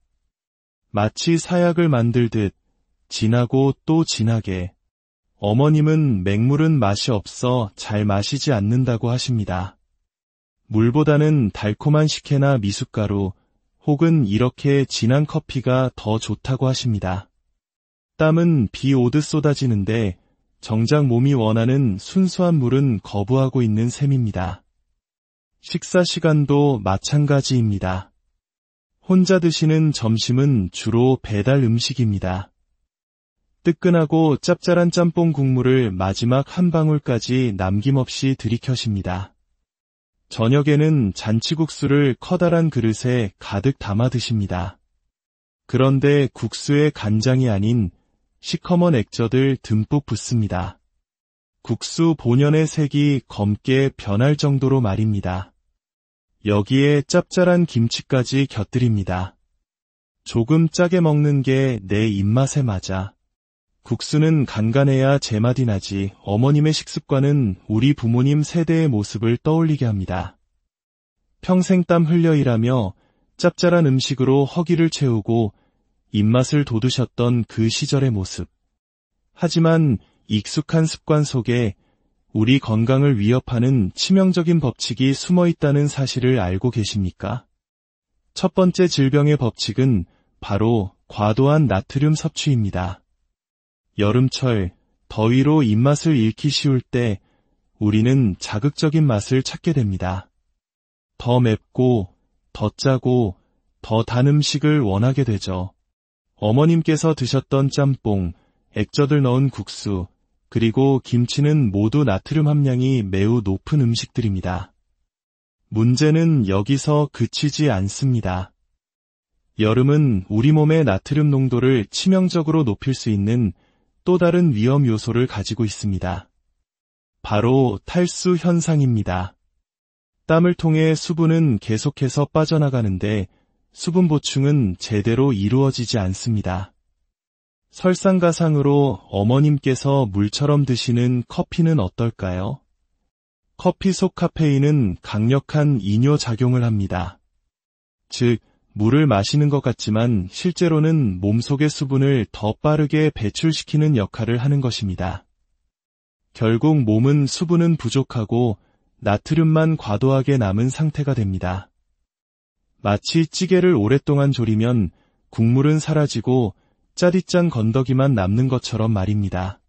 마치 사약을 만들듯 진하고 또 진하게. 어머님은 맹물은 맛이 없어 잘 마시지 않는다고 하십니다. 물보다는 달콤한 식혜나 미숫가루 혹은 이렇게 진한 커피가 더 좋다고 하십니다. 땀은 비 오듯 쏟아지는데 정작 몸이 원하는 순수한 물은 거부하고 있는 셈입니다. 식사 시간도 마찬가지입니다. 혼자 드시는 점심은 주로 배달 음식입니다. 뜨끈하고 짭짤한 짬뽕 국물을 마지막 한 방울까지 남김없이 들이켜십니다. 저녁에는 잔치국수를 커다란 그릇에 가득 담아 드십니다. 그런데 국수에 간장이 아닌 시커먼 액젓을 듬뿍 붓습니다. 국수 본연의 색이 검게 변할 정도로 말입니다. 여기에 짭짤한 김치까지 곁들입니다. 조금 짜게 먹는 게 내 입맛에 맞아. 국수는 간간해야 제맛이 나지. 어머님의 식습관은 우리 부모님 세대의 모습을 떠올리게 합니다. 평생 땀 흘려 일하며 짭짤한 음식으로 허기를 채우고 입맛을 돋우셨던 그 시절의 모습. 하지만 익숙한 습관 속에 우리 건강을 위협하는 치명적인 법칙이 숨어 있다는 사실을 알고 계십니까? 첫 번째 질병의 법칙은 바로 과도한 나트륨 섭취입니다. 여름철, 더위로 입맛을 잃기 쉬울 때 우리는 자극적인 맛을 찾게 됩니다. 더 맵고, 더 짜고, 더 단 음식을 원하게 되죠. 어머님께서 드셨던 짬뽕, 액젓을 넣은 국수, 그리고 김치는 모두 나트륨 함량이 매우 높은 음식들입니다. 문제는 여기서 그치지 않습니다. 여름은 우리 몸의 나트륨 농도를 치명적으로 높일 수 있는 또 다른 위험 요소를 가지고 있습니다. 바로 탈수 현상입니다. 땀을 통해 수분은 계속해서 빠져나가는데 수분 보충은 제대로 이루어지지 않습니다. 설상가상으로 어머님께서 물처럼 드시는 커피는 어떨까요? 커피 속 카페인은 강력한 이뇨작용을 합니다. 즉, 물을 마시는 것 같지만 실제로는 몸속의 수분을 더 빠르게 배출시키는 역할을 하는 것입니다. 결국 몸은 수분은 부족하고 나트륨만 과도하게 남은 상태가 됩니다. 마치 찌개를 오랫동안 졸이면 국물은 사라지고 짜릿짠 건더기만 남는 것처럼 말입니다.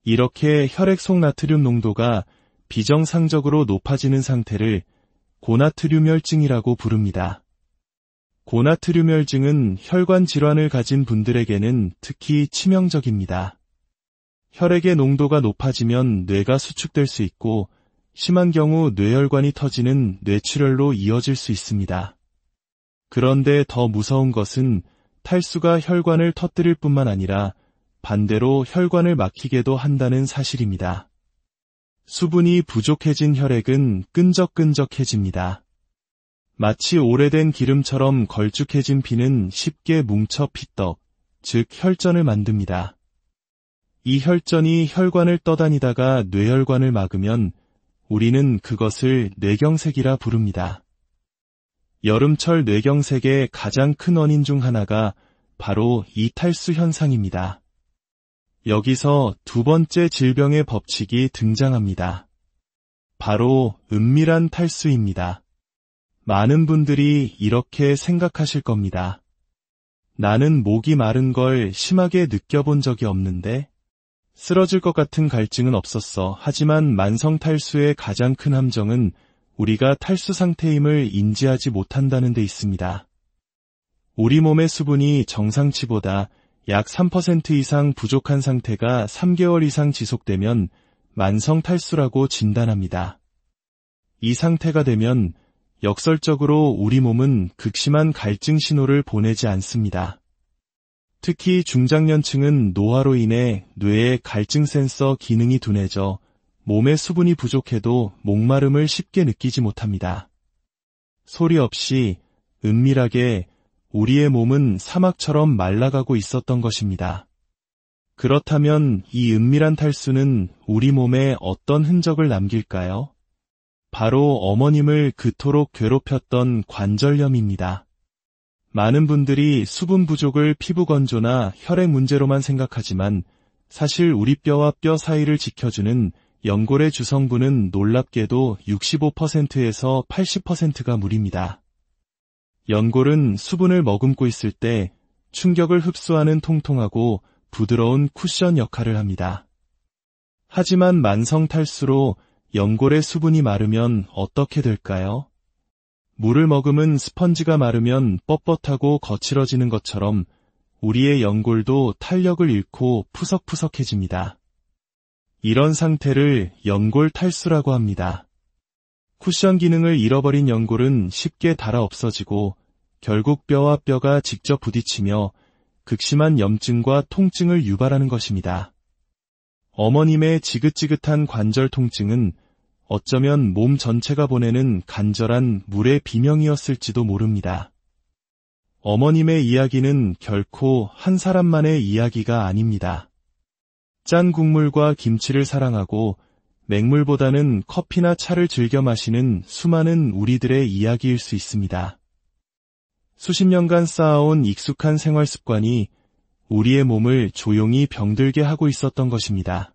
이렇게 혈액 속 나트륨 농도가 비정상적으로 높아지는 상태를 고나트륨혈증이라고 부릅니다. 고나트륨혈증은 혈관 질환을 가진 분들에게는 특히 치명적입니다. 혈액의 농도가 높아지면 뇌가 수축될 수 있고 심한 경우 뇌혈관이 터지는 뇌출혈로 이어질 수 있습니다. 그런데 더 무서운 것은 탈수가 혈관을 터뜨릴 뿐만 아니라 반대로 혈관을 막히게도 한다는 사실입니다. 수분이 부족해진 혈액은 끈적끈적해집니다. 마치 오래된 기름처럼 걸쭉해진 피는 쉽게 뭉쳐 피떡, 즉 혈전을 만듭니다. 이 혈전이 혈관을 떠다니다가 뇌혈관을 막으면 우리는 그것을 뇌경색이라 부릅니다. 여름철 뇌경색의 가장 큰 원인 중 하나가 바로 이 탈수 현상입니다. 여기서 두 번째 질병의 법칙이 등장합니다. 바로 은밀한 탈수입니다. 많은 분들이 이렇게 생각하실 겁니다. 나는 목이 마른 걸 심하게 느껴본 적이 없는데? 쓰러질 것 같은 갈증은 없었어. 하지만 만성 탈수의 가장 큰 함정은 우리가 탈수 상태임을 인지하지 못한다는 데 있습니다. 우리 몸의 수분이 정상치보다 약 3% 이상 부족한 상태가 3개월 이상 지속되면 만성 탈수라고 진단합니다. 이 상태가 되면 역설적으로 우리 몸은 극심한 갈증 신호를 보내지 않습니다. 특히 중장년층은 노화로 인해 뇌의 갈증 센서 기능이 둔해져 몸에 수분이 부족해도 목마름을 쉽게 느끼지 못합니다. 소리 없이 은밀하게 우리의 몸은 사막처럼 말라가고 있었던 것입니다. 그렇다면 이 은밀한 탈수는 우리 몸에 어떤 흔적을 남길까요? 바로 어머님을 그토록 괴롭혔던 관절염입니다. 많은 분들이 수분 부족을 피부 건조나 혈액 문제로만 생각하지만 사실 우리 뼈와 뼈 사이를 지켜주는 연골의 주성분은 놀랍게도 65%에서 80%가 물입니다. 연골은 수분을 머금고 있을 때 충격을 흡수하는 통통하고 부드러운 쿠션 역할을 합니다. 하지만 만성 탈수로 연골의 수분이 마르면 어떻게 될까요? 물을 머금은 스펀지가 마르면 뻣뻣하고 거칠어지는 것처럼 우리의 연골도 탄력을 잃고 푸석푸석해집니다. 이런 상태를 연골 탈수라고 합니다. 쿠션 기능을 잃어버린 연골은 쉽게 닳아 없어지고 결국 뼈와 뼈가 직접 부딪히며 극심한 염증과 통증을 유발하는 것입니다. 어머님의 지긋지긋한 관절 통증은 어쩌면 몸 전체가 보내는 간절한 물의 비명이었을지도 모릅니다. 어머님의 이야기는 결코 한 사람만의 이야기가 아닙니다. 짠 국물과 김치를 사랑하고 맹물보다는 커피나 차를 즐겨 마시는 수많은 우리들의 이야기일 수 있습니다. 수십 년간 쌓아온 익숙한 생활 습관이 우리의 몸을 조용히 병들게 하고 있었던 것입니다.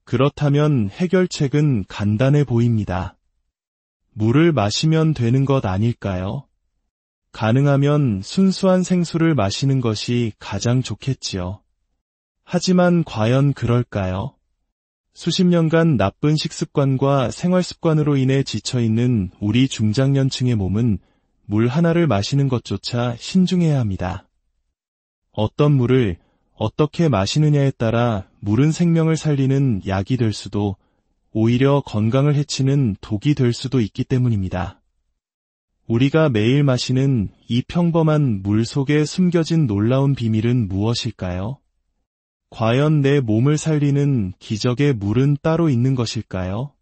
그렇다면 해결책은 간단해 보입니다. 물을 마시면 되는 것 아닐까요? 가능하면 순수한 생수를 마시는 것이 가장 좋겠지요. 하지만 과연 그럴까요? 수십 년간 나쁜 식습관과 생활습관으로 인해 지쳐있는 우리 중장년층의 몸은 물 하나를 마시는 것조차 신중해야 합니다. 어떤 물을 어떻게 마시느냐에 따라 물은 생명을 살리는 약이 될 수도 오히려 건강을 해치는 독이 될 수도 있기 때문입니다. 우리가 매일 마시는 이 평범한 물 속에 숨겨진 놀라운 비밀은 무엇일까요? 과연 내 몸을 살리는 기적의 물은 따로 있는 것일까요?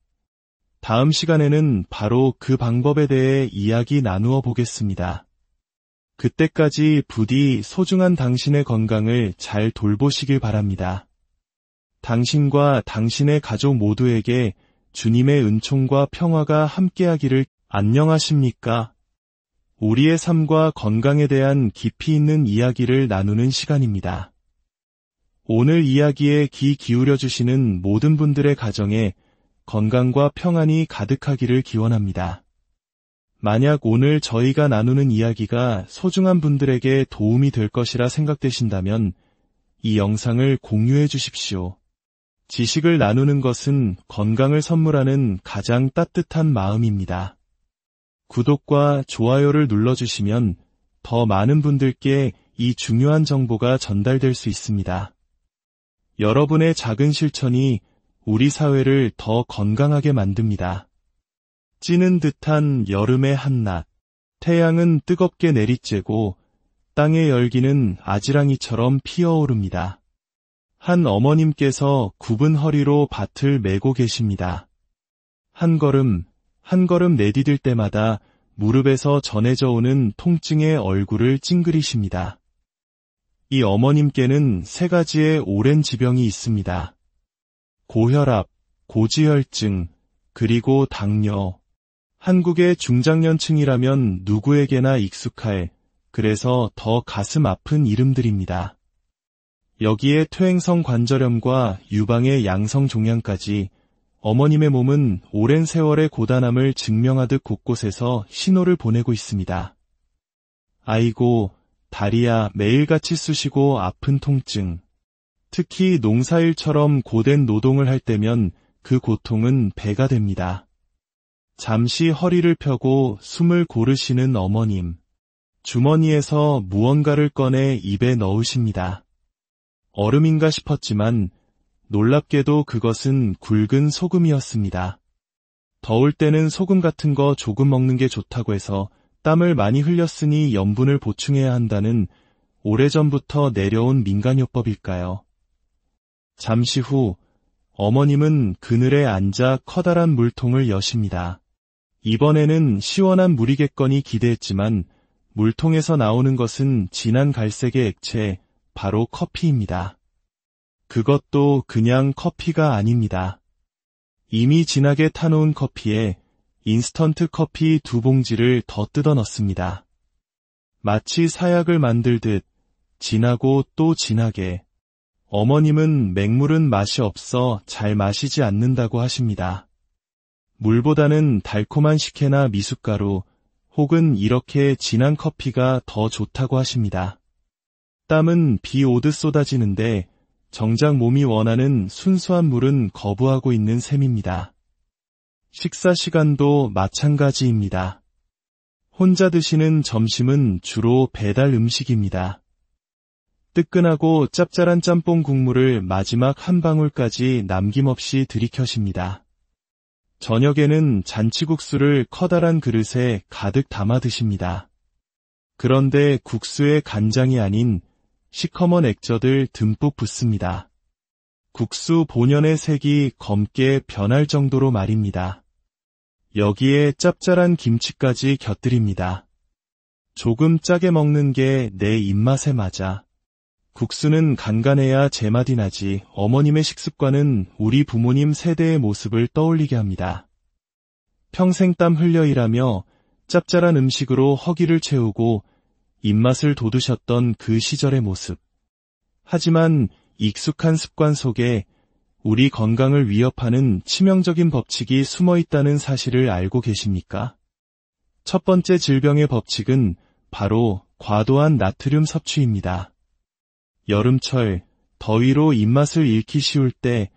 다음 시간에는 바로 그 방법에 대해 이야기 나누어 보겠습니다. 그때까지 부디 소중한 당신의 건강을 잘 돌보시길 바랍니다. 당신과 당신의 가족 모두에게 주님의 은총과 평화가 함께하기를. 안녕하십니까? 우리의 삶과 건강에 대한 깊이 있는 이야기를 나누는 시간입니다. 오늘 이야기에 귀 기울여 주시는 모든 분들의 가정에 건강과 평안이 가득하기를 기원합니다. 만약 오늘 저희가 나누는 이야기가 소중한 분들에게 도움이 될 것이라 생각되신다면 이 영상을 공유해 주십시오. 지식을 나누는 것은 건강을 선물하는 가장 따뜻한 마음입니다. 구독과 좋아요를 눌러주시면 더 많은 분들께 이 중요한 정보가 전달될 수 있습니다. 여러분의 작은 실천이 우리 사회를 더 건강하게 만듭니다. 찌는 듯한 여름의 한낮, 태양은 뜨겁게 내리쬐고 땅의 열기는 아지랑이처럼 피어오릅니다. 한 어머님께서 굽은 허리로 밭을 메고 계십니다. 한 걸음 내디딜 때마다 무릎에서 전해져 오는 통증에 얼굴을 찡그리십니다. 이 어머님께는 3가지의 오랜 지병이 있습니다. 고혈압, 고지혈증, 그리고 당뇨. 한국의 중장년층이라면 누구에게나 익숙할, 그래서 더 가슴 아픈 이름들입니다. 여기에 퇴행성 관절염과 유방의 양성 종양까지 어머님의 몸은 오랜 세월의 고단함을 증명하듯 곳곳에서 신호를 보내고 있습니다. 아이고, 다리야 매일같이 쑤시고 아픈 통증. 특히 농사일처럼 고된 노동을 할 때면 그 고통은 배가 됩니다. 잠시 허리를 펴고 숨을 고르시는 어머님. 주머니에서 무언가를 꺼내 입에 넣으십니다. 얼음인가 싶었지만 놀랍게도 그것은 굵은 소금이었습니다. 더울 때는 소금 같은 거 조금 먹는 게 좋다고 해서 땀을 많이 흘렸으니 염분을 보충해야 한다는 오래전부터 내려온 민간요법일까요? 잠시 후 어머님은 그늘에 앉아 커다란 물통을 여십니다. 이번에는 시원한 물이겠거니 기대했지만 물통에서 나오는 것은 진한 갈색의 액체, 바로 커피입니다. 그것도 그냥 커피가 아닙니다. 이미 진하게 타놓은 커피에 인스턴트 커피 2봉지를 더 뜯어 넣습니다. 마치 사약을 만들듯 진하고 또 진하게. 어머님은 맹물은 맛이 없어 잘 마시지 않는다고 하십니다. 물보다는 달콤한 식혜나 미숫가루 혹은 이렇게 진한 커피가 더 좋다고 하십니다. 땀은 비 오듯 쏟아지는데 정작 몸이 원하는 순수한 물은 거부하고 있는 셈입니다. 식사 시간도 마찬가지입니다. 혼자 드시는 점심은 주로 배달 음식입니다. 뜨끈하고 짭짤한 짬뽕 국물을 마지막 한 방울까지 남김없이 들이켜십니다. 저녁에는 잔치국수를 커다란 그릇에 가득 담아 드십니다. 그런데 국수에 간장이 아닌 시커먼 액젓을 듬뿍 붓습니다. 국수 본연의 색이 검게 변할 정도로 말입니다. 여기에 짭짤한 김치까지 곁들입니다. 조금 짜게 먹는 게 내 입맛에 맞아. 국수는 간간해야 제맛이 나지. 어머님의 식습관은 우리 부모님 세대의 모습을 떠올리게 합니다. 평생 땀 흘려 일하며 짭짤한 음식으로 허기를 채우고 입맛을 돋우셨던 그 시절의 모습. 하지만 익숙한 습관 속에 우리 건강을 위협하는 치명적인 법칙이 숨어 있다는 사실을 알고 계십니까? 첫 번째 질병의 법칙은 바로 과도한 나트륨 섭취입니다. 여름철, 더위로 입맛을 잃기 쉬울 때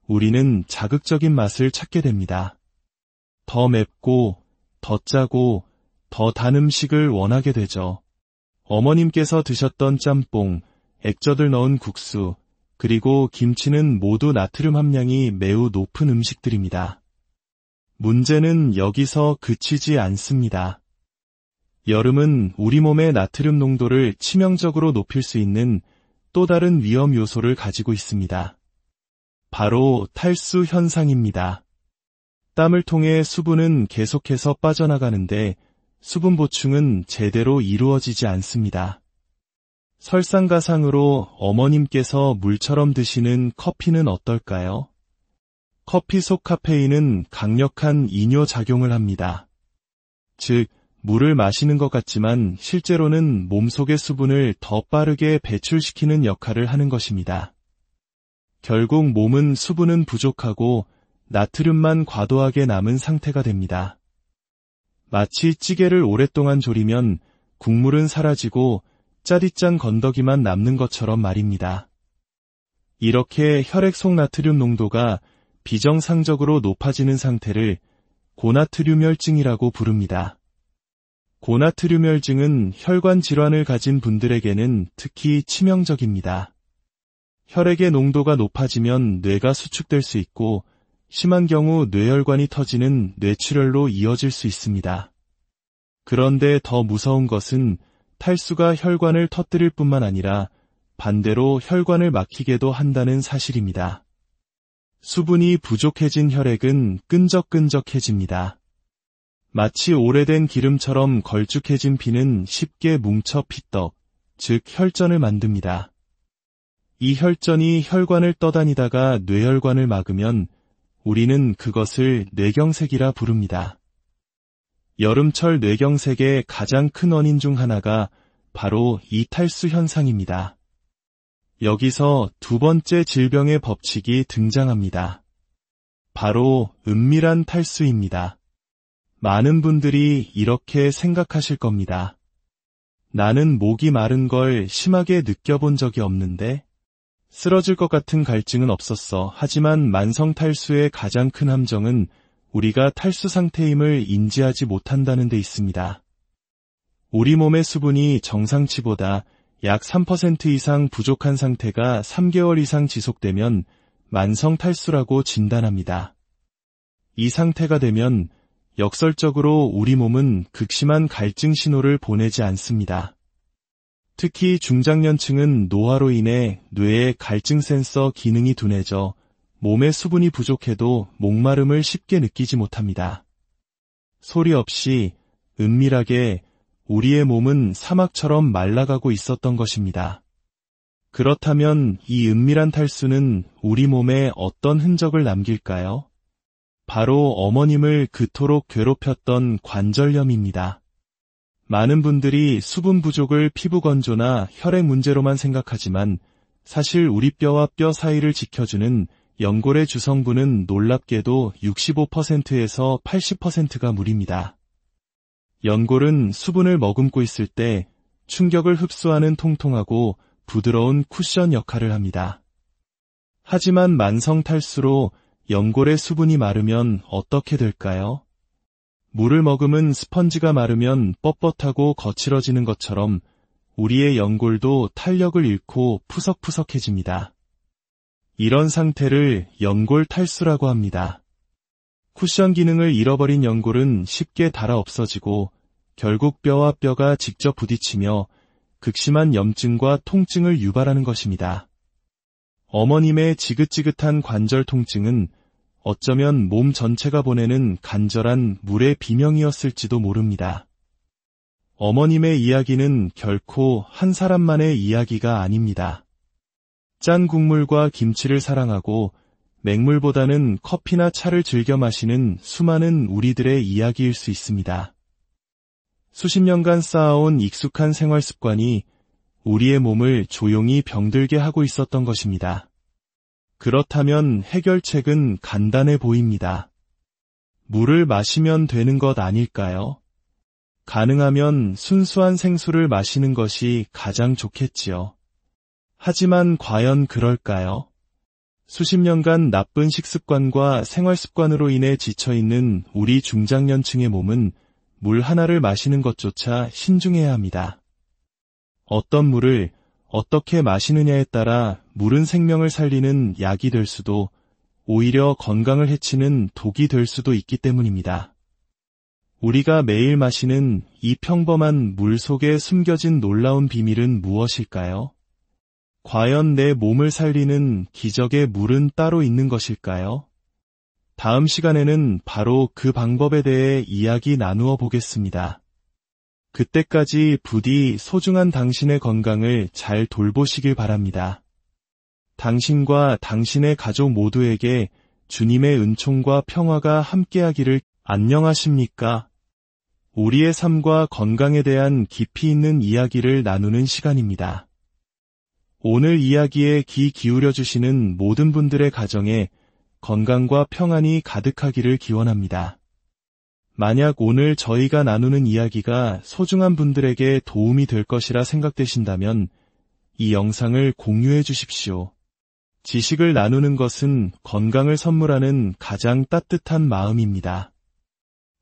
우리는 자극적인 맛을 찾게 됩니다. 더 맵고, 더 짜고, 더 단 음식을 원하게 되죠. 어머님께서 드셨던 짬뽕, 액젓을 넣은 국수, 그리고 김치는 모두 나트륨 함량이 매우 높은 음식들입니다. 문제는 여기서 그치지 않습니다. 여름은 우리 몸의 나트륨 농도를 치명적으로 높일 수 있는 또 다른 위험 요소를 가지고 있습니다. 바로 탈수 현상입니다. 땀을 통해 수분은 계속해서 빠져나가는데 수분 보충은 제대로 이루어지지 않습니다. 설상가상으로 어머님께서 물처럼 드시는 커피는 어떨까요? 커피 속 카페인은 강력한 이뇨작용을 합니다. 즉, 물을 마시는 것 같지만 실제로는 몸속의 수분을 더 빠르게 배출시키는 역할을 하는 것입니다. 결국 몸은 수분은 부족하고 나트륨만 과도하게 남은 상태가 됩니다. 마치 찌개를 오랫동안 졸이면 국물은 사라지고 짜릿짠 건더기만 남는 것처럼 말입니다. 이렇게 혈액 속 나트륨 농도가 비정상적으로 높아지는 상태를 고나트륨혈증이라고 부릅니다. 고나트륨혈증은 혈관 질환을 가진 분들에게는 특히 치명적입니다. 혈액의 농도가 높아지면 뇌가 수축될 수 있고 심한 경우 뇌혈관이 터지는 뇌출혈로 이어질 수 있습니다. 그런데 더 무서운 것은 탈수가 혈관을 터뜨릴 뿐만 아니라 반대로 혈관을 막히게도 한다는 사실입니다. 수분이 부족해진 혈액은 끈적끈적해집니다. 마치 오래된 기름처럼 걸쭉해진 피는 쉽게 뭉쳐 피떡, 즉 혈전을 만듭니다. 이 혈전이 혈관을 떠다니다가 뇌혈관을 막으면 우리는 그것을 뇌경색이라 부릅니다. 여름철 뇌경색의 가장 큰 원인 중 하나가 바로 이 탈수 현상입니다. 여기서 두 번째 질병의 법칙이 등장합니다. 바로 은밀한 탈수입니다. 많은 분들이 이렇게 생각하실 겁니다. 나는 목이 마른 걸 심하게 느껴본 적이 없는데? 쓰러질 것 같은 갈증은 없었어. 하지만 만성 탈수의 가장 큰 함정은 우리가 탈수 상태임을 인지하지 못한다는 데 있습니다. 우리 몸의 수분이 정상치보다 약 3% 이상 부족한 상태가 3개월 이상 지속되면 만성 탈수라고 진단합니다. 이 상태가 되면 역설적으로 우리 몸은 극심한 갈증 신호를 보내지 않습니다. 특히 중장년층은 노화로 인해 뇌의 갈증 센서 기능이 둔해져 몸에 수분이 부족해도 목마름을 쉽게 느끼지 못합니다. 소리 없이 은밀하게 우리의 몸은 사막처럼 말라가고 있었던 것입니다. 그렇다면 이 은밀한 탈수는 우리 몸에 어떤 흔적을 남길까요? 바로 어머님을 그토록 괴롭혔던 관절염입니다. 많은 분들이 수분 부족을 피부 건조나 혈액 문제로만 생각하지만 사실 우리 뼈와 뼈 사이를 지켜주는 연골의 주성분은 놀랍게도 65%에서 80%가 물입니다. 연골은 수분을 머금고 있을 때 충격을 흡수하는 통통하고 부드러운 쿠션 역할을 합니다. 하지만 만성 탈수로 연골의 수분이 마르면 어떻게 될까요? 물을 머금은 스펀지가 마르면 뻣뻣하고 거칠어지는 것처럼 우리의 연골도 탄력을 잃고 푸석푸석해집니다. 이런 상태를 연골 탈수라고 합니다. 쿠션 기능을 잃어버린 연골은 쉽게 닳아 없어지고 결국 뼈와 뼈가 직접 부딪히며 극심한 염증과 통증을 유발하는 것입니다. 어머님의 지긋지긋한 관절 통증은 어쩌면 몸 전체가 보내는 간절한 물의 비명이었을지도 모릅니다. 어머님의 이야기는 결코 한 사람만의 이야기가 아닙니다. 짠 국물과 김치를 사랑하고 맹물보다는 커피나 차를 즐겨 마시는 수많은 우리들의 이야기일 수 있습니다. 수십 년간 쌓아온 익숙한 생활 습관이 우리의 몸을 조용히 병들게 하고 있었던 것입니다. 그렇다면 해결책은 간단해 보입니다. 물을 마시면 되는 것 아닐까요? 가능하면 순수한 생수를 마시는 것이 가장 좋겠지요. 하지만 과연 그럴까요? 수십 년간 나쁜 식습관과 생활습관으로 인해 지쳐있는 우리 중장년층의 몸은 물 하나를 마시는 것조차 신중해야 합니다. 어떤 물을 어떻게 마시느냐에 따라 물은 생명을 살리는 약이 될 수도 오히려 건강을 해치는 독이 될 수도 있기 때문입니다. 우리가 매일 마시는 이 평범한 물 속에 숨겨진 놀라운 비밀은 무엇일까요? 과연 내 몸을 살리는 기적의 물은 따로 있는 것일까요? 다음 시간에는 바로 그 방법에 대해 이야기 나누어 보겠습니다. 그때까지 부디 소중한 당신의 건강을 잘 돌보시길 바랍니다. 당신과 당신의 가족 모두에게 주님의 은총과 평화가 함께하기를. 안녕하십니까? 우리의 삶과 건강에 대한 깊이 있는 이야기를 나누는 시간입니다. 오늘 이야기에 귀 기울여 주시는 모든 분들의 가정에 건강과 평안이 가득하기를 기원합니다. 만약 오늘 저희가 나누는 이야기가 소중한 분들에게 도움이 될 것이라 생각되신다면 이 영상을 공유해 주십시오. 지식을 나누는 것은 건강을 선물하는 가장 따뜻한 마음입니다.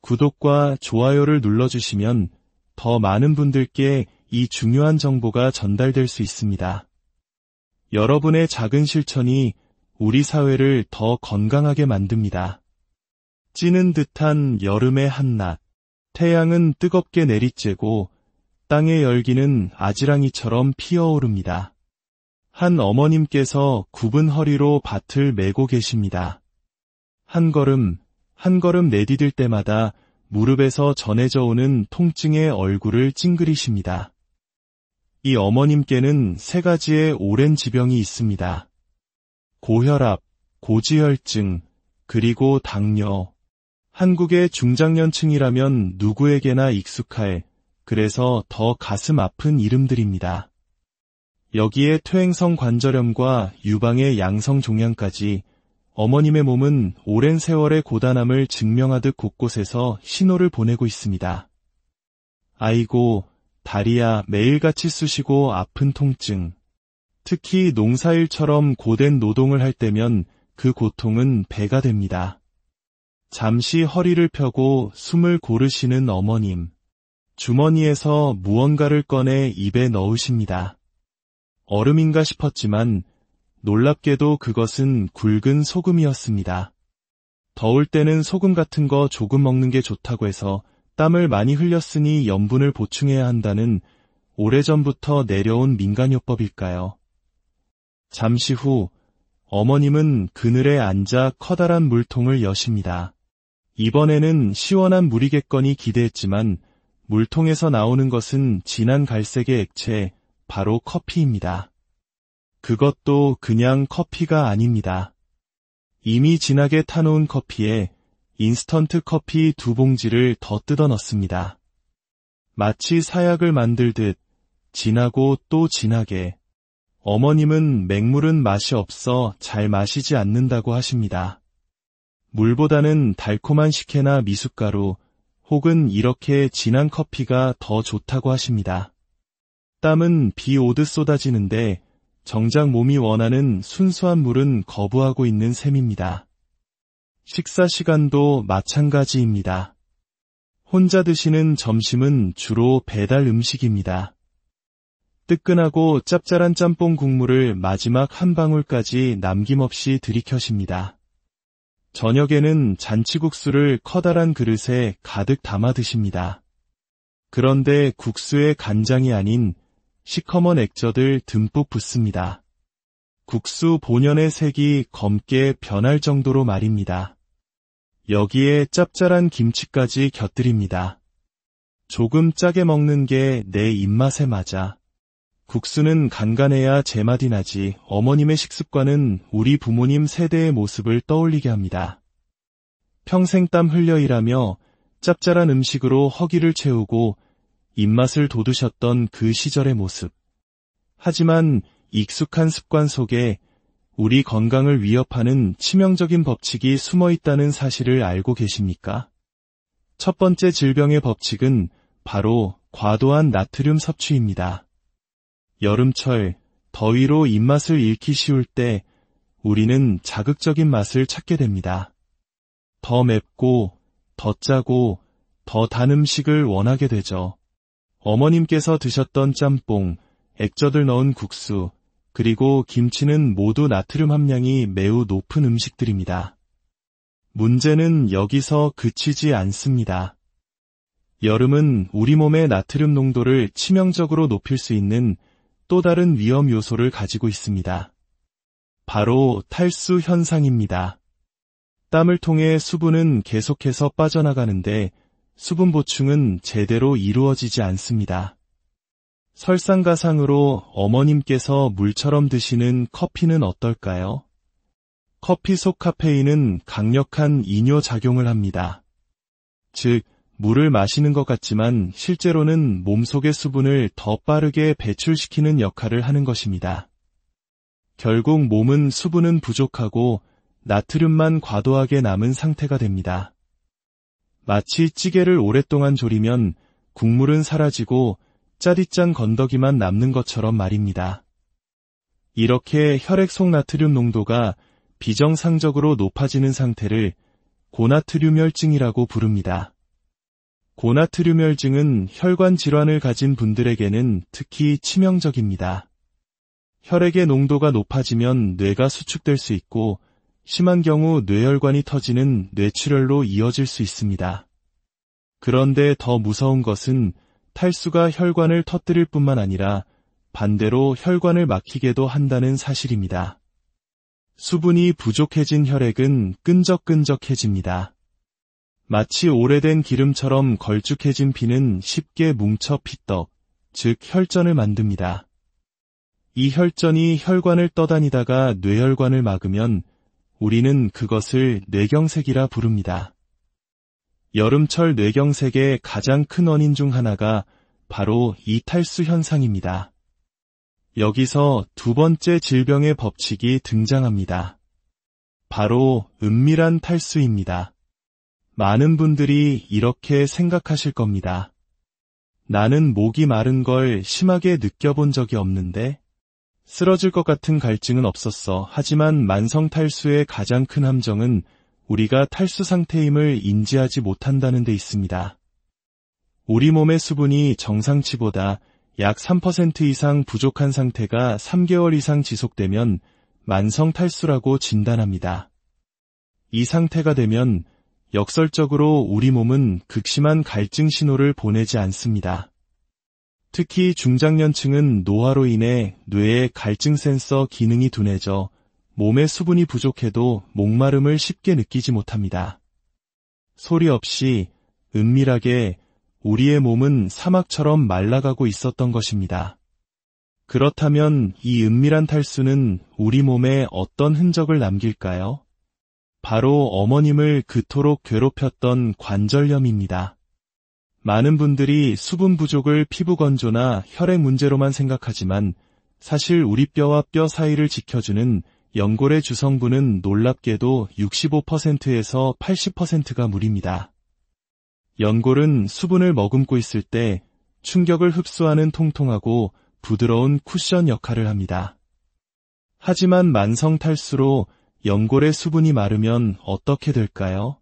구독과 좋아요를 눌러주시면 더 많은 분들께 이 중요한 정보가 전달될 수 있습니다. 여러분의 작은 실천이 우리 사회를 더 건강하게 만듭니다. 찌는 듯한 여름의 한낮, 태양은 뜨겁게 내리쬐고 땅의 열기는 아지랑이처럼 피어오릅니다. 한 어머님께서 굽은 허리로 밭을 메고 계십니다. 한 걸음 내디딜 때마다 무릎에서 전해져 오는 통증에 얼굴을 찡그리십니다. 이 어머님께는 3가지의 오랜 지병이 있습니다. 고혈압, 고지혈증, 그리고 당뇨. 한국의 중장년층이라면 누구에게나 익숙할, 그래서 더 가슴 아픈 이름들입니다. 여기에 퇴행성 관절염과 유방의 양성 종양까지 어머님의 몸은 오랜 세월의 고단함을 증명하듯 곳곳에서 신호를 보내고 있습니다. 아이고, 다리야 매일같이 쑤시고 아픈 통증. 특히 농사일처럼 고된 노동을 할 때면 그 고통은 배가 됩니다. 잠시 허리를 펴고 숨을 고르시는 어머님. 주머니에서 무언가를 꺼내 입에 넣으십니다. 얼음인가 싶었지만 놀랍게도 그것은 굵은 소금이었습니다. 더울 때는 소금 같은 거 조금 먹는 게 좋다고 해서 땀을 많이 흘렸으니 염분을 보충해야 한다는 오래전부터 내려온 민간요법일까요? 잠시 후 어머님은 그늘에 앉아 커다란 물통을 여십니다. 이번에는 시원한 물이겠거니 기대했지만 물통에서 나오는 것은 진한 갈색의 액체, 바로 커피입니다. 그것도 그냥 커피가 아닙니다. 이미 진하게 타놓은 커피에 인스턴트 커피 2봉지를 더 뜯어 넣습니다. 마치 사약을 만들듯 진하고 또 진하게. 어머님은 맹물은 맛이 없어 잘 마시지 않는다고 하십니다. 물보다는 달콤한 식혜나 미숫가루 혹은 이렇게 진한 커피가 더 좋다고 하십니다. 땀은 비 오듯 쏟아지는데 정작 몸이 원하는 순수한 물은 거부하고 있는 셈입니다. 식사 시간도 마찬가지입니다. 혼자 드시는 점심은 주로 배달 음식입니다. 뜨끈하고 짭짤한 짬뽕 국물을 마지막 한 방울까지 남김없이 들이켜십니다. 저녁에는 잔치국수를 커다란 그릇에 가득 담아 드십니다. 그런데 국수에 간장이 아닌 시커먼 액젓을 듬뿍 붓습니다. 국수 본연의 색이 검게 변할 정도로 말입니다. 여기에 짭짤한 김치까지 곁들입니다. 조금 짜게 먹는 게 내 입맛에 맞아. 국수는 간간해야 제맛이 나지. 어머님의 식습관은 우리 부모님 세대의 모습을 떠올리게 합니다. 평생 땀 흘려 일하며 짭짤한 음식으로 허기를 채우고 입맛을 돋우셨던 그 시절의 모습. 하지만 익숙한 습관 속에 우리 건강을 위협하는 치명적인 법칙이 숨어 있다는 사실을 알고 계십니까? 첫 번째 질병의 법칙은 바로 과도한 나트륨 섭취입니다. 여름철, 더위로 입맛을 잃기 쉬울 때 우리는 자극적인 맛을 찾게 됩니다. 더 맵고, 더 짜고, 더 단 음식을 원하게 되죠. 어머님께서 드셨던 짬뽕, 액젓을 넣은 국수, 그리고 김치는 모두 나트륨 함량이 매우 높은 음식들입니다. 문제는 여기서 그치지 않습니다. 여름은 우리 몸의 나트륨 농도를 치명적으로 높일 수 있는 또 다른 위험 요소를 가지고 있습니다. 바로 탈수 현상입니다. 땀을 통해 수분은 계속해서 빠져나가는데 수분 보충은 제대로 이루어지지 않습니다. 설상가상으로 어머님께서 물처럼 드시는 커피는 어떨까요? 커피 속 카페인은 강력한 이뇨작용을 합니다. 즉, 물을 마시는 것 같지만 실제로는 몸속의 수분을 더 빠르게 배출시키는 역할을 하는 것입니다. 결국 몸은 수분은 부족하고 나트륨만 과도하게 남은 상태가 됩니다. 마치 찌개를 오랫동안 졸이면 국물은 사라지고 짜릿짠 건더기만 남는 것처럼 말입니다. 이렇게 혈액 속 나트륨 농도가 비정상적으로 높아지는 상태를 고나트륨혈증이라고 부릅니다. 고나트륨혈증은 혈관 질환을 가진 분들에게는 특히 치명적입니다. 혈액의 농도가 높아지면 뇌가 수축될 수 있고 심한 경우 뇌혈관이 터지는 뇌출혈로 이어질 수 있습니다. 그런데 더 무서운 것은 탈수가 혈관을 터뜨릴 뿐만 아니라 반대로 혈관을 막히게도 한다는 사실입니다. 수분이 부족해진 혈액은 끈적끈적해집니다. 마치 오래된 기름처럼 걸쭉해진 피는 쉽게 뭉쳐 피떡, 즉 혈전을 만듭니다. 이 혈전이 혈관을 떠다니다가 뇌혈관을 막으면 우리는 그것을 뇌경색이라 부릅니다. 여름철 뇌경색의 가장 큰 원인 중 하나가 바로 이 탈수 현상입니다. 여기서 두 번째 질병의 법칙이 등장합니다. 바로 은밀한 탈수입니다. 많은 분들이 이렇게 생각하실 겁니다. 나는 목이 마른 걸 심하게 느껴본 적이 없는데? 쓰러질 것 같은 갈증은 없었어. 하지만 만성 탈수의 가장 큰 함정은 우리가 탈수 상태임을 인지하지 못한다는 데 있습니다. 우리 몸의 수분이 정상치보다 약 3% 이상 부족한 상태가 3개월 이상 지속되면 만성 탈수라고 진단합니다. 이 상태가 되면 역설적으로 우리 몸은 극심한 갈증 신호를 보내지 않습니다. 특히 중장년층은 노화로 인해 뇌의 갈증 센서 기능이 둔해져 몸에 수분이 부족해도 목마름을 쉽게 느끼지 못합니다. 소리 없이 은밀하게 우리의 몸은 사막처럼 말라가고 있었던 것입니다. 그렇다면 이 은밀한 탈수는 우리 몸에 어떤 흔적을 남길까요? 바로 어머님을 그토록 괴롭혔던 관절염입니다. 많은 분들이 수분 부족을 피부 건조나 혈액 문제로만 생각하지만 사실 우리 뼈와 뼈 사이를 지켜주는 연골의 주성분은 놀랍게도 65%에서 80%가 물입니다. 연골은 수분을 머금고 있을 때 충격을 흡수하는 통통하고 부드러운 쿠션 역할을 합니다. 하지만 만성 탈수로 연골의 수분이 마르면 어떻게 될까요?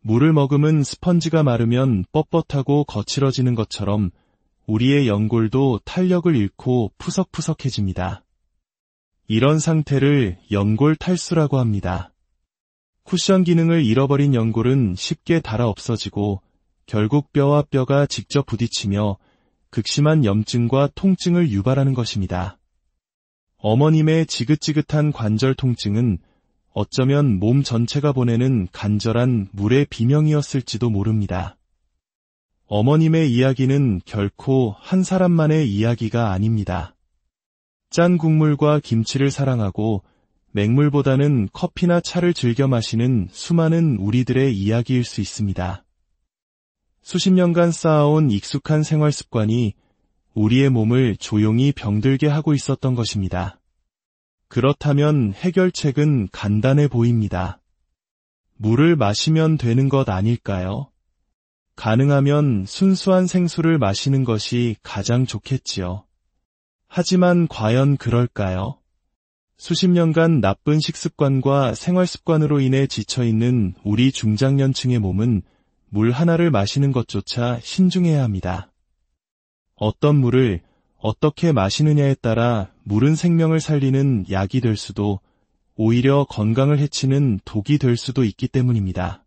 물을 머금은 스펀지가 마르면 뻣뻣하고 거칠어지는 것처럼 우리의 연골도 탄력을 잃고 푸석푸석해집니다. 이런 상태를 연골 탈수라고 합니다. 쿠션 기능을 잃어버린 연골은 쉽게 닳아 없어지고 결국 뼈와 뼈가 직접 부딪히며 극심한 염증과 통증을 유발하는 것입니다. 어머님의 지긋지긋한 관절 통증은 어쩌면 몸 전체가 보내는 간절한 물의 비명이었을지도 모릅니다. 어머님의 이야기는 결코 한 사람만의 이야기가 아닙니다. 짠 국물과 김치를 사랑하고 맹물보다는 커피나 차를 즐겨 마시는 수많은 우리들의 이야기일 수 있습니다. 수십 년간 쌓아온 익숙한 생활 습관이 우리의 몸을 조용히 병들게 하고 있었던 것입니다. 그렇다면 해결책은 간단해 보입니다. 물을 마시면 되는 것 아닐까요? 가능하면 순수한 생수를 마시는 것이 가장 좋겠지요. 하지만 과연 그럴까요? 수십 년간 나쁜 식습관과 생활습관으로 인해 지쳐있는 우리 중장년층의 몸은 물 하나를 마시는 것조차 신중해야 합니다. 어떤 물을 어떻게 마시느냐에 따라 물은 생명을 살리는 약이 될 수도 오히려 건강을 해치는 독이 될 수도 있기 때문입니다.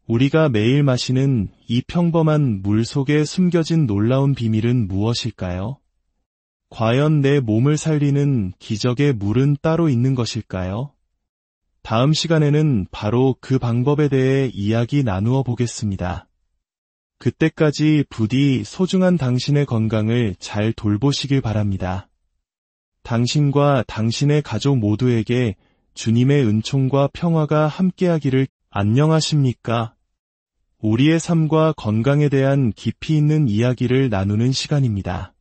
우리가 매일 마시는 이 평범한 물 속에 숨겨진 놀라운 비밀은 무엇일까요? 과연 내 몸을 살리는 기적의 물은 따로 있는 것일까요? 다음 시간에는 바로 그 방법에 대해 이야기 나누어 보겠습니다. 그때까지 부디 소중한 당신의 건강을 잘 돌보시길 바랍니다. 당신과 당신의 가족 모두에게 주님의 은총과 평화가 함께하기를. 안녕하십니까? 우리의 삶과 건강에 대한 깊이 있는 이야기를 나누는 시간입니다.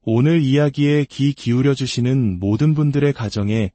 오늘 이야기에 귀 기울여 주시는 모든 분들의 가정에